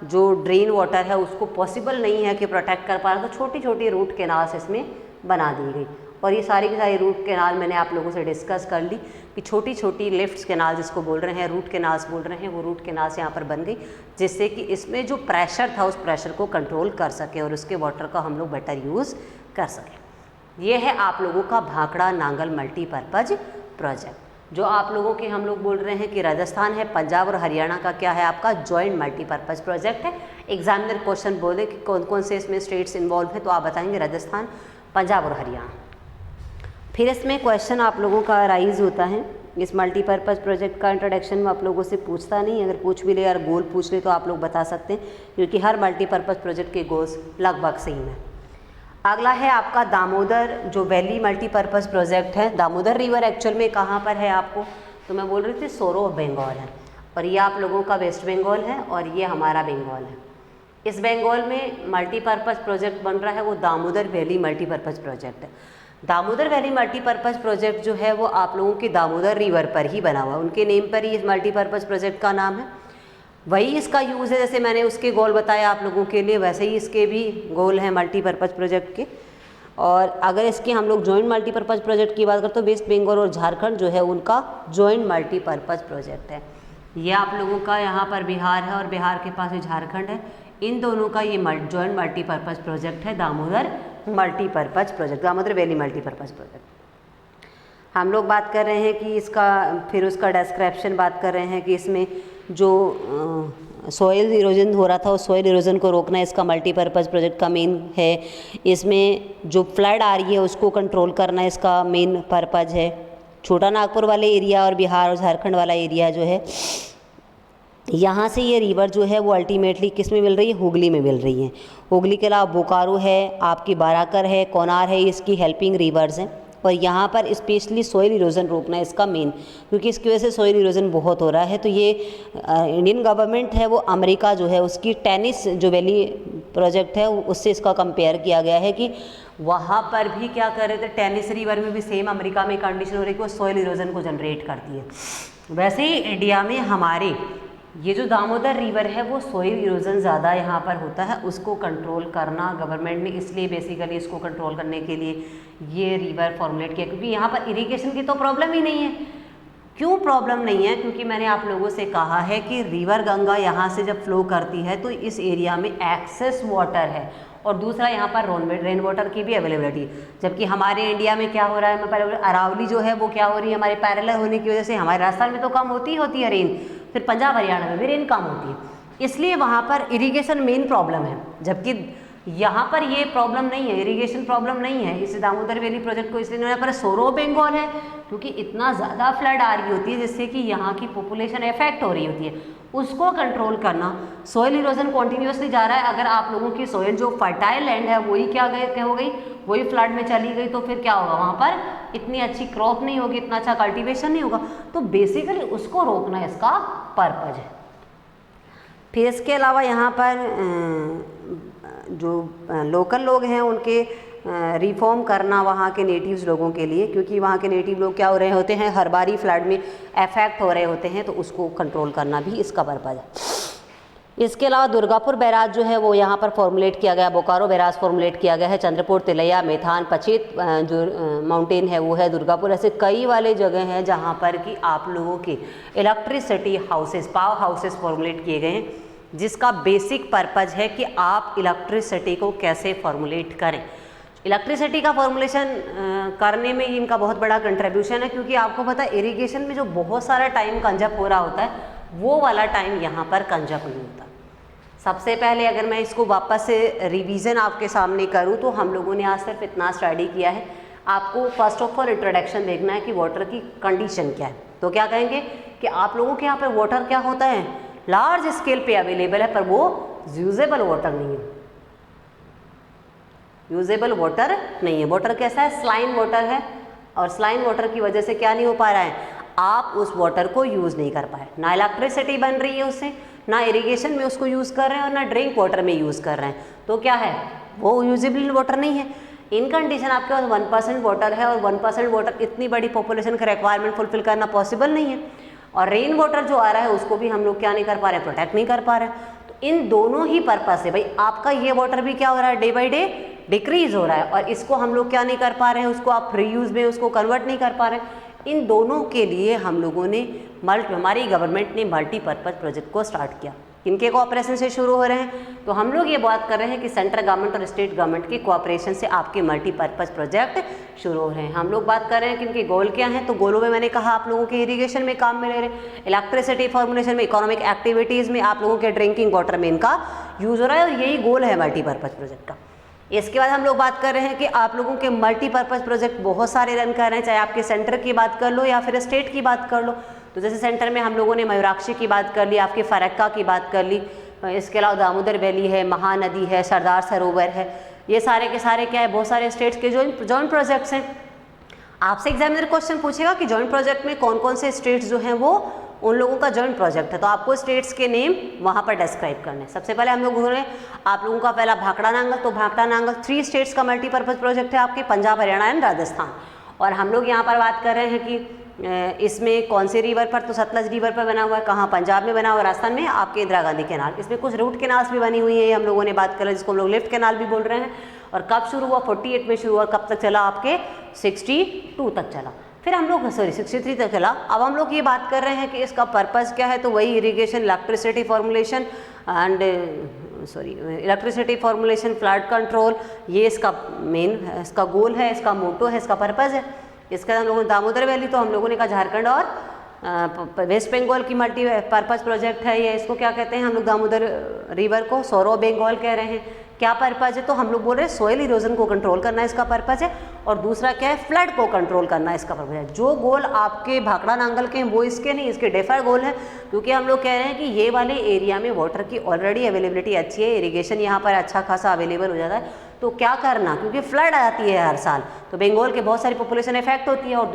जो ड्रेन वाटर है उसको पॉसिबल नहीं है कि प्रोटेक्ट कर पा रहा, तो छोटी छोटी रूट कैनाल्स इसमें बना दी गई। और ये सारी की सारी रूट कैनाल मैंने आप लोगों से डिस्कस कर ली कि छोटी छोटी लिफ्ट्स कैनाल जिसको बोल रहे हैं, रूट कैनाल्स बोल रहे हैं, वो रूट कैनाल्स यहाँ पर बन गई, जिससे कि इसमें जो प्रेशर था उस प्रेशर को कंट्रोल कर सके और उसके वाटर का हम लोग बेटर यूज़ कर सकें। ये है आप लोगों का भाखड़ा नांगल मल्टीपर्पज़ प्रोजेक्ट, जो आप लोगों के हम लोग बोल रहे हैं कि राजस्थान है, पंजाब और हरियाणा का क्या है आपका जॉइंट मल्टीपर्पज़ प्रोजेक्ट है। एग्जामिनर क्वेश्चन बोले कि कौन कौन से इसमें स्टेट्स इन्वॉल्व हैं, तो आप बताएंगे राजस्थान, पंजाब और हरियाणा। फिर इसमें क्वेश्चन आप लोगों का राइज होता है। इस मल्टीपर्पज़ प्रोजेक्ट का इंट्रोडक्शन में आप लोगों से पूछता नहीं, अगर पूछ भी ले यार गोल पूछ ले तो आप लोग बता सकते हैं, क्योंकि हर मल्टीपर्पज़ प्रोजेक्ट के गोल्स लगभग सेम है। अगला है आपका दामोदर जो वैली मल्टीपर्पज़ प्रोजेक्ट है। दामोदर रिवर एक्चुअल में कहाँ पर है आपको, तो मैं बोल रही थी सोरो ऑफ बंगाल है, और ये आप लोगों का वेस्ट बंगाल है और ये हमारा बंगाल है। इस बंगाल में मल्टीपर्पज़ प्रोजेक्ट बन रहा है वो दामोदर वैली मल्टीपर्पज़ प्रोजेक्ट है। दामोदर वैली मल्टीपर्पज़ प्रोजेक्ट जो है वो आप लोगों के दामोदर रिवर पर ही बना हुआ, उनके नेम पर ही इस मल्टीपर्पज़ प्रोजेक्ट का नाम है। वही इसका यूज़ है, जैसे मैंने उसके गोल बताया आप लोगों के लिए, वैसे ही इसके भी गोल हैं मल्टीपर्पज़ प्रोजेक्ट के। और अगर इसके हम लोग जॉइंट मल्टीपर्पज़ प्रोजेक्ट की बात करें तो वेस्ट बंगाल और झारखंड जो है उनका जॉइंट मल्टीपर्पज़ प्रोजेक्ट है। ये आप लोगों का यहाँ पर बिहार है और बिहार के पास ही झारखंड है, इन दोनों का ये जॉइंट मल्टीपर्पज़ प्रोजेक्ट है Damodar multipurpose project, Damodar valley multipurpose project. हम लोग बात कर रहे हैं कि इसका फिर उसका डिस्क्रिप्शन बात कर रहे हैं कि इसमें जो सॉइल इरोजन हो रहा था उस सॉइल इरोजन को रोकना इसका मल्टीपर्पज़ प्रोजेक्ट का मेन है। इसमें जो फ्लड आ रही है उसको कंट्रोल करना इसका मेन पर्पज़ है। छोटा नागपुर वाले एरिया और बिहार और झारखंड वाला एरिया जो है, यहाँ से ये रिवर जो है वो अल्टीमेटली किस में मिल रही है, हुगली में मिल रही है। हुगली के अलावा बोकारो है, आपकी बाराकर है, कोनार है, इसकी हेल्पिंग रिवर्स हैं। और यहाँ पर स्पेशली सॉइल इरोजन रोकना है इसका मेन, क्योंकि इसकी वजह से सॉइल इरोजन बहुत हो रहा है। तो ये इंडियन गवर्नमेंट है वो अमेरिका जो है उसकी टेनिस जो वैली प्रोजेक्ट है उससे इसका कंपेयर किया गया है कि वहाँ पर भी क्या कर रहे थे, टेनिस रिवर में भी सेम अमेरिका में कंडीशन हो रही है कि वो सॉइल इरोजन को जनरेट करती है। वैसे ही इंडिया में हमारे ये जो दामोदर रिवर है वो सॉइल इरोजन ज़्यादा यहाँ पर होता है, उसको कंट्रोल करना गवर्नमेंट ने इसलिए बेसिकली इसको कंट्रोल करने के लिए ये रिवर फॉर्मुलेट किया, क्योंकि यहाँ पर इरिगेशन की तो प्रॉब्लम ही नहीं है। क्यों प्रॉब्लम नहीं है? क्योंकि मैंने आप लोगों से कहा है कि रिवर गंगा यहाँ से जब फ्लो करती है तो इस एरिया में एक्सेस वाटर है और दूसरा यहाँ पर रेन वाटर की भी अवेलेबिलिटी, जबकि हमारे इंडिया में क्या हो रहा है, मैं पहले अरावली जो है वो क्या हो रही है, हमारे पैरेलल होने की वजह से हमारे राजस्थान में तो कम होती है रेन, फिर पंजाब हरियाणा में भी रेन कम होती है, इसलिए वहाँ पर इरीगेशन मेन प्रॉब्लम है, जबकि यहाँ पर ये प्रॉब्लम नहीं है, इरिगेशन प्रॉब्लम नहीं है। इस दामोदर वैली प्रोजेक्ट को इसलिए यहाँ पर सोरो बेंगोल है क्योंकि इतना ज़्यादा फ्लड आ रही होती है जिससे कि यहाँ की पॉपुलेशन इफेक्ट हो रही होती है, उसको कंट्रोल करना। सॉइल इरोजन कॉन्टीन्यूसली जा रहा है, अगर आप लोगों की सॉइल जो फर्टाइल लैंड है वही क्या हो गई, वही फ्लड में चली गई, तो फिर क्या होगा, वहाँ पर इतनी अच्छी क्रॉप नहीं होगी, इतना अच्छा कल्टीवेशन नहीं होगा, तो बेसिकली उसको रोकना इसका पर्पज है। फिर इसके अलावा यहाँ पर जो लोकल लोग हैं उनके रिफॉर्म करना वहाँ के नेटिव्स लोगों के लिए, क्योंकि वहाँ के नेटिव लोग क्या हो रहे होते हैं, हर बारी फ्लड में अफेक्ट हो रहे होते हैं, तो उसको कंट्रोल करना भी इसका पर्पज है। इसके अलावा दुर्गापुर बैराज जो है वो यहाँ पर फॉर्मुलेट किया गया, बोकारो बैराज फॉर्मुलेट किया गया है, चंद्रपुर, तिलैया, मेथान, पचेत जो माउंटेन है वो है दुर्गापुर, ऐसे कई वाले जगह हैं जहाँ पर कि आप लोगों के electricity houses, power houses formulate किए गए हैं, जिसका बेसिक पर्पज है कि आप इलेक्ट्रिसिटी को कैसे फॉर्मुलेट करें। इलेक्ट्रिसिटी का फॉर्मुलेशन करने में इनका बहुत बड़ा कंट्रीब्यूशन है, क्योंकि आपको पता है इरिगेशन में जो बहुत सारा टाइम कंजप हो रहा होता है वो वाला टाइम यहाँ पर कंजप नहीं होता। सबसे पहले अगर मैं इसको वापस से रिवीजन आपके सामने करूँ तो हम लोगों ने आज सिर्फ इतना स्टडी किया है। आपको फर्स्ट ऑफ ऑल इंट्रोडक्शन देखना है कि वाटर की कंडीशन क्या है। तो क्या कहेंगे कि आप लोगों के यहाँ पर वाटर क्या होता है, लार्ज स्केल पे अवेलेबल है, पर वो यूजेबल वाटर नहीं है, यूजेबल वाटर नहीं है। वाटर कैसा है, स्लाइन वाटर है, और स्लाइन वाटर की वजह से क्या नहीं हो पा रहा है, आप उस वाटर को यूज़ नहीं कर पाए, ना इलेक्ट्रिसिटी बन रही है उससे, ना इरिगेशन में उसको यूज़ कर रहे हैं और ना ड्रिंक वाटर में यूज़ कर रहे हैं, तो क्या है, वो यूजेबल वाटर नहीं है। इन कंडीशन आपके पास 1% वाटर है और 1% वाटर इतनी बड़ी पॉपुलेशन का रिक्वायरमेंट फुलफिल करना पॉसिबल नहीं है, और रेन वाटर जो आ रहा है उसको भी हम लोग क्या नहीं कर पा रहे हैं, प्रोटेक्ट नहीं कर पा रहे हैं। तो इन दोनों ही पर्पज से भाई आपका ये वाटर भी क्या हो रहा है, डे बाई डे डिक्रीज हो रहा है, और इसको हम लोग क्या नहीं कर पा रहे हैं, उसको आप फ्री यूज़ में उसको कन्वर्ट नहीं कर पा रहे हैं। इन दोनों के लिए हम लोगों ने हमारी गवर्नमेंट ने मल्टीपर्पज़ प्रोजेक्ट को स्टार्ट किया। इनके कोऑपरेशन से शुरू हो रहे हैं, तो हम लोग ये बात कर रहे हैं कि सेंट्रल गवर्नमेंट और स्टेट गवर्नमेंट के कोऑपरेशन से आपके मल्टीपर्पज़ प्रोजेक्ट शुरू हो रहे हैं। हम लोग बात कर रहे हैं कि इनके गोल क्या हैं, तो गोलों में मैंने कहा आप लोगों के इरिगेशन में काम में ले रहे हैं, इलेक्ट्रिसिटी फॉर्मुलेशन में, इकोनॉमिक एक्टिविटीज़ में, आप लोगों के ड्रिंकिंग वाटर में इनका यूज़ हो रहा है, और यही गोल है मल्टीपर्पज़ प्रोजेक्ट का। इसके बाद हम लोग बात कर रहे हैं कि आप लोगों के मल्टीपर्पज़ प्रोजेक्ट बहुत सारे रन कर रहे हैं, चाहे आपके सेंटर की बात कर लो या फिर स्टेट की बात कर लो। तो जैसे सेंटर में हम लोगों ने मयूराक्षी की बात कर ली, आपके फरक्का की बात कर ली, इसके अलावा दामोदर वैली है, महानदी है, सरदार सरोवर है, ये सारे के सारे क्या है, बहुत सारे स्टेट्स के जॉइंट प्रोजेक्ट्स हैं। आपसे एग्जामिनर क्वेश्चन पूछेगा कि जॉइंट प्रोजेक्ट में कौन कौन से स्टेट्स जो हैं वो उन लोगों का जॉइंट प्रोजेक्ट है, तो आपको स्टेट्स के नेम वहाँ पर डिस्क्राइब करने हैं। सबसे पहले हम लोगों ने आप लोगों का पहला भाखड़ा नांगल, तो भाखड़ा नांगल 3 स्टेट्स का मल्टीपर्पज़ प्रोजेक्ट है आपके, पंजाब, हरियाणा एंड राजस्थान। और हम लोग यहाँ पर बात कर रहे हैं कि इसमें कौन से रिवर पर, तो सतलज रिवर पर बना हुआ है, कहाँ, पंजाब में बना हुआ है, राजस्थान में आपके इंदिरा गांधी कैनाल। इसमें कुछ रूट कैनाल्स भी बनी हुई है, ये हम लोगों ने बात करें, जिसको हम लोग लिफ्ट कैनाल भी बोल रहे हैं। और कब शुरू हुआ, 48 में शुरू हुआ, कब तक चला, आपके 62 तक चला, फिर हम लोग 63 तक चला। अब हम लोग ये बात कर रहे हैं कि इसका पर्पज़ क्या है, तो वही irrigation, electricity formulation and electricity formulation, flood control, ये इसका मेन इसका गोल है, इसका मोटो है, इसका पर्पज़ है। इसका हम लोगों ने दामोदर वैली, तो हम लोगों ने कहा झारखंड और वेस्ट बंगाल की मल्टीपर्पज़ प्रोजेक्ट है ये, इसको क्या कहते हैं हम लोग, दामोदर रिवर को सौरो बंगाल कह रहे हैं। क्या पर्पज़ है, तो हम लोग बोल रहे हैं सॉइल इरोजन को कंट्रोल करना इसका पर्पज़ है, और दूसरा क्या है, फ्लड को कंट्रोल करना इसका पर्पज़ है। जो गोल आपके भाखड़ा नांगल के हैं वो इसके नहीं, इसके डिफर गोल है, क्योंकि हम लोग कह रहे हैं कि ये वाले एरिया में वाटर की ऑलरेडी अवेलेबिलिटी अच्छी है, इरिगेशन यहाँ पर अच्छा खासा अवेलेबल हो जाता है, तो क्या करना, क्योंकि फ्लड आती है हर साल, तो बंगाल के बहुत सारी पॉपुलेशन इफेक्ट होती है। और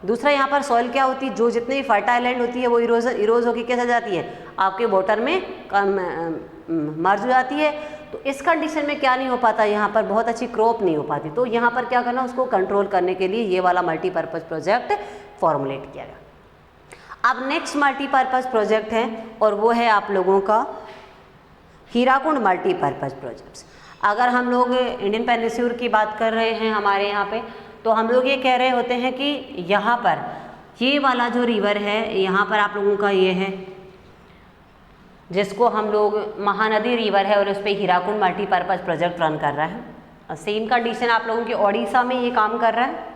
दूसरा यहाँ पर सॉइल क्या होती है, जो जितनी भी फर्टाइल लैंड होती है वो इरोज होकर कैसे जाती है, आपके वाटर में मर्ज हो जाती है, तो इस कंडीशन में क्या नहीं हो पाता, यहाँ पर बहुत अच्छी क्रॉप नहीं हो पाती। तो यहाँ पर क्या करना, उसको कंट्रोल करने के लिए ये वाला मल्टीपर्पज़ प्रोजेक्ट फॉर्मुलेट किया गया। अब नेक्स्ट मल्टीपर्पज़ प्रोजेक्ट है और वो है आप लोगों का हीराकुंड मल्टीपर्पज़ प्रोजेक्ट्स। अगर हम लोग इंडियन पेनिनसुला की बात कर रहे हैं हमारे यहाँ पे, तो हम लोग ये कह रहे होते हैं कि यहाँ पर ये वाला जो रिवर है, यहाँ पर आप लोगों का ये है जिसको हम लोग महानदी रिवर है और उस पर हीराकुंड मल्टीपर्पज़ प्रोजेक्ट रन कर रहा है। और सेम कंडीशन आप लोगों के ओडिशा में ये काम कर रहा है,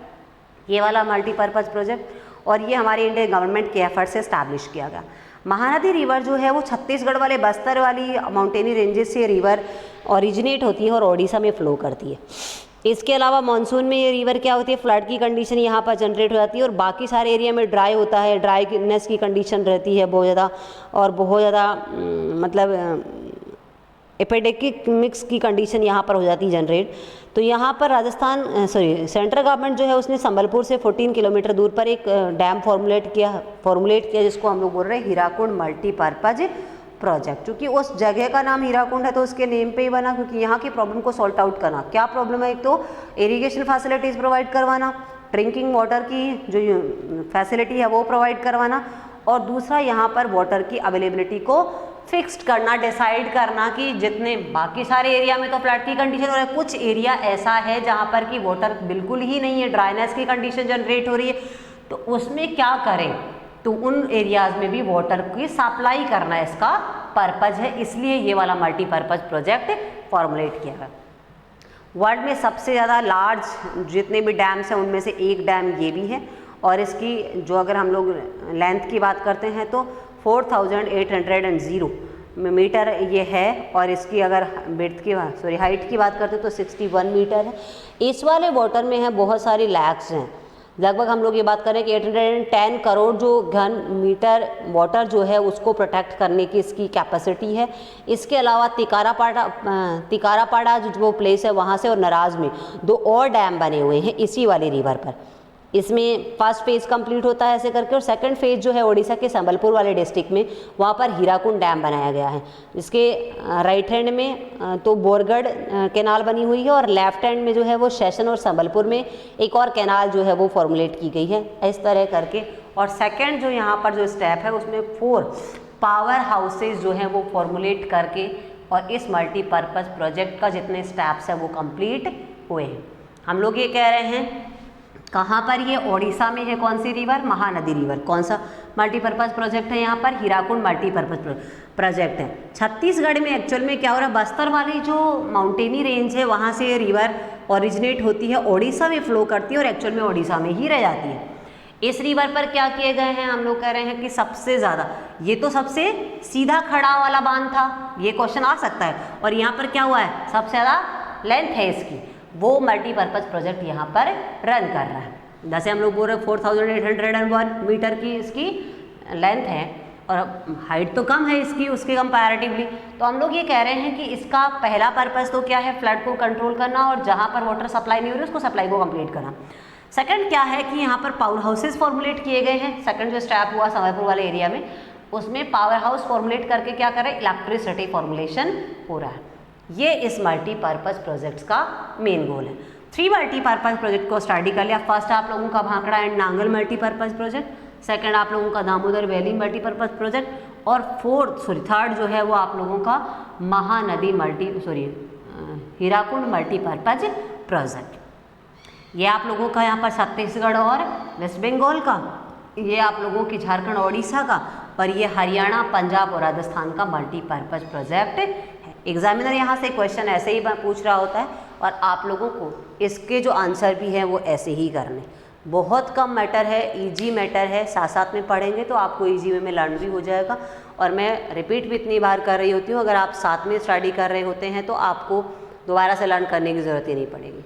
ये वाला मल्टीपर्पज़ प्रोजेक्ट, और ये हमारे इंडियन गवर्नमेंट के एफर्ट से इस्टेब्लिश किया गया। महानदी रिवर जो है वो छत्तीसगढ़ वाले बस्तर वाली माउंटेनी रेंजेस से रिवर ओरिजिनेट होती है और ओडिशा में फ़्लो करती है। इसके अलावा मानसून में ये रिवर क्या होती है, फ्लड की कंडीशन यहाँ पर जनरेट हो जाती है और बाकी सारे एरिया में ड्राई होता है, ड्राईनेस की कंडीशन रहती है बहुत ज़्यादा, और बहुत ज़्यादा मतलब एपिडेमिक मिक्स की कंडीशन यहाँ पर हो जाती है जनरेट। तो यहाँ पर सेंट्रल गवर्नमेंट जो है उसने संबलपुर से 14 किलोमीटर दूर पर एक डैम फॉर्मुलेट किया जिसको हम लोग बोल रहे हैं हीराकुंड मल्टीपर्पज़ प्रोजेक्ट। क्योंकि उस जगह का नाम हीराकुंड है तो उसके नेम पे ही बना, क्योंकि यहाँ की प्रॉब्लम को सॉल्ट आउट करना। क्या प्रॉब्लम है, एक तो इरिगेशन फैसिलिटीज़ प्रोवाइड करवाना, ड्रिंकिंग वाटर की जो फैसिलिटी है वो प्रोवाइड करवाना, और दूसरा यहाँ पर वाटर की अवेलेबिलिटी को फिक्स्ड करना, डिसाइड करना कि जितने बाकी सारे एरिया में तो फ्लड की कंडीशन हो रही है, कुछ एरिया ऐसा है जहाँ पर कि वाटर बिल्कुल ही नहीं है, ड्राइनेस की कंडीशन जनरेट हो रही है, तो उसमें क्या करें, तो उन एरियाज़ में भी वाटर की सप्लाई करना इसका पर्पज़ है। इसलिए ये वाला मल्टीपर्पज़ प्रोजेक्ट फॉर्मुलेट किया गया। वर्ल्ड में सबसे ज़्यादा लार्ज जितने भी डैम्स हैं उनमें से एक डैम ये भी है, और इसकी जो अगर हम लोग लेंथ की बात करते हैं तो 4800 मीटर ये है, और इसकी अगर हाइट की बात करते हैं तो 61 मीटर है। इस वाले वाटर में है बहुत सारी लैक्स हैं, लगभग हम लोग ये बात करें कि 810 करोड़ जो घन मीटर वाटर जो है उसको प्रोटेक्ट करने की इसकी कैपेसिटी है। इसके अलावा तिकारापाड़ा जो प्लेस है वहाँ से और नराज में 2 और डैम बने हुए हैं इसी वाली रिवर पर। इसमें फर्स्ट फेज़ कंप्लीट होता है ऐसे करके, और सेकंड फेज़ जो है ओडिशा के संबलपुर वाले डिस्ट्रिक्ट में वहाँ पर हीराकुंड डैम बनाया गया है। इसके राइट हैंड में तो बोरगढ़ कैनाल बनी हुई है, और लेफ्ट हैंड में जो है वो सेशन और संबलपुर में एक और कैनाल जो है वो फॉर्मुलेट की गई है इस तरह करके। और सेकेंड जो यहाँ पर जो स्टेप है उसमें 4 पावर हाउसेज जो हैं वो फॉर्मुलेट करके, और इस मल्टीपर्पज़ प्रोजेक्ट का जितने स्टेप्स हैं वो कंप्लीट हुए हैं। हम लोग ये कह रहे हैं कहाँ पर, ये ओडिशा में है कौन सी रिवर, महानदी रिवर। कौन सा मल्टीपर्पज़ प्रोजेक्ट है यहाँ पर, हीराकुंड मल्टीपर्पज़ प्रोजेक्ट है। छत्तीसगढ़ में एक्चुअल में क्या हो रहा है, बस्तर वाली जो माउंटेनी रेंज है वहाँ से ये रिवर ओरिजिनेट होती है, ओडिशा में फ्लो करती है और एक्चुअल में ओडिशा में ही रह जाती है। इस रिवर पर क्या किए गए हैं, हम लोग कह रहे हैं कि सबसे ज़्यादा, ये तो सबसे सीधा खड़ा वाला बांध था, ये क्वेश्चन आ सकता है, और यहाँ पर क्या हुआ है, सबसे ज़्यादा लेंथ है इसकी, वो मल्टीपर्पज़ प्रोजेक्ट यहाँ पर रन कर रहा है। जैसे हम लोग बोल रहे हैं 4801 मीटर की इसकी लेंथ है, और हाइट तो कम है इसकी उसके कंपैरेटिवली। तो हम लोग ये कह रहे हैं कि इसका पहला पर्पज़ तो क्या है, फ्लड को कंट्रोल करना, और जहाँ पर वाटर सप्लाई नहीं हो रही उसको सप्लाई को कंप्लीट करना। सेकंड क्या है कि यहाँ पर पावर हाउसेज फॉर्मुलेट किए गए हैं। सेकंड जो स्टेप हुआ संबलपुर वाले एरिया में, उसमें पावर हाउस फॉर्मुलेट करके क्या करें, इलेक्ट्रिसिटी फॉर्मुलेशन हो रहा है। ये इस मल्टीपर्पज़ प्रोजेक्ट्स का मेन गोल है। 3 मल्टीपर्पज़ प्रोजेक्ट को स्टडी कर लिया। फर्स्ट आप लोगों का Bhakra and Nangal multipurpose project, second आप लोगों का दामोदर वैली मल्टीपर्पज़ प्रोजेक्ट, और थर्ड जो है वो आप लोगों का महानदी हीराकुंड मल्टीपर्पज़ प्रोजेक्ट। ये आप लोगों का यहाँ पर छत्तीसगढ़ और वेस्ट बंगाल का, ये आप लोगों की झारखंड ओडिशा का, और ये हरियाणा, पंजाब और राजस्थान का मल्टीपर्पज़ प्रोजेक्ट है। एग्जामिनर यहाँ से क्वेश्चन ऐसे ही पूछ रहा होता है, और आप लोगों को इसके जो आंसर भी हैं वो ऐसे ही करने। बहुत कम मैटर है, इजी मैटर है, साथ साथ में पढ़ेंगे तो आपको इजी वे में लर्न भी हो जाएगा। और मैं रिपीट भी इतनी बार कर रही होती हूँ, अगर आप साथ में स्टडी कर रहे होते हैं तो आपको दोबारा से लर्न करने की ज़रूरत ही नहीं पड़ेगी।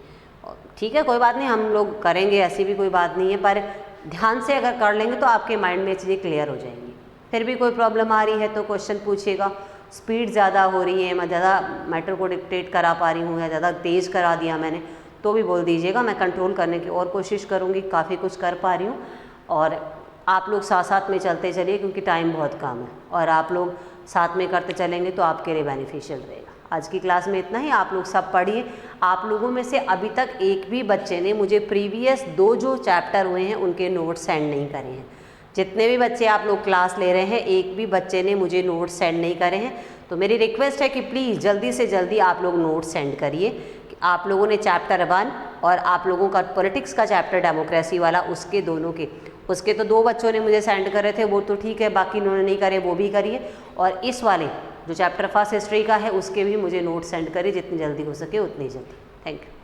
ठीक है, कोई बात नहीं, हम लोग करेंगे, ऐसी भी कोई बात नहीं है, पर ध्यान से अगर कर लेंगे तो आपके माइंड में चीज़ें क्लियर हो जाएंगी। फिर भी कोई प्रॉब्लम आ रही है तो क्वेश्चन पूछिएगा। स्पीड ज़्यादा हो रही है, मैं ज़्यादा मैटर को डिक्टेट करा पा रही हूँ या ज़्यादा तेज़ करा दिया मैंने, तो भी बोल दीजिएगा, मैं कंट्रोल करने की और कोशिश करूँगी। काफ़ी कुछ कर पा रही हूँ, और आप लोग साथ साथ में चलते चलिए क्योंकि टाइम बहुत कम है, और आप लोग साथ में करते चलेंगे तो आपके लिए बेनिफिशियल रहेगा। आज की क्लास में इतना ही। आप लोग सब पढ़िए। आप लोगों में से अभी तक एक भी बच्चे ने मुझे प्रीवियस 2 जो चैप्टर हुए हैं उनके नोट्स सेंड नहीं करे हैं। जितने भी बच्चे आप लोग क्लास ले रहे हैं, एक भी बच्चे ने मुझे नोट्स सेंड नहीं करे हैं। तो मेरी रिक्वेस्ट है कि प्लीज़ जल्दी से जल्दी आप लोग नोट्स सेंड करिए। आप लोगों ने चैप्टर 1 और आप लोगों का पॉलिटिक्स का चैप्टर डेमोक्रेसी वाला, उसके दोनों के, उसके तो 2 बच्चों ने मुझे सेंड करे थे, वो तो ठीक है, बाकी इन्होंने नहीं करे, वो भी करिए। और इस वाले जो चैप्टर फर्स्ट हिस्ट्री का है उसके भी मुझे नोट सेंड करिए, जितनी जल्दी हो सके उतनी जल्दी। Thank you.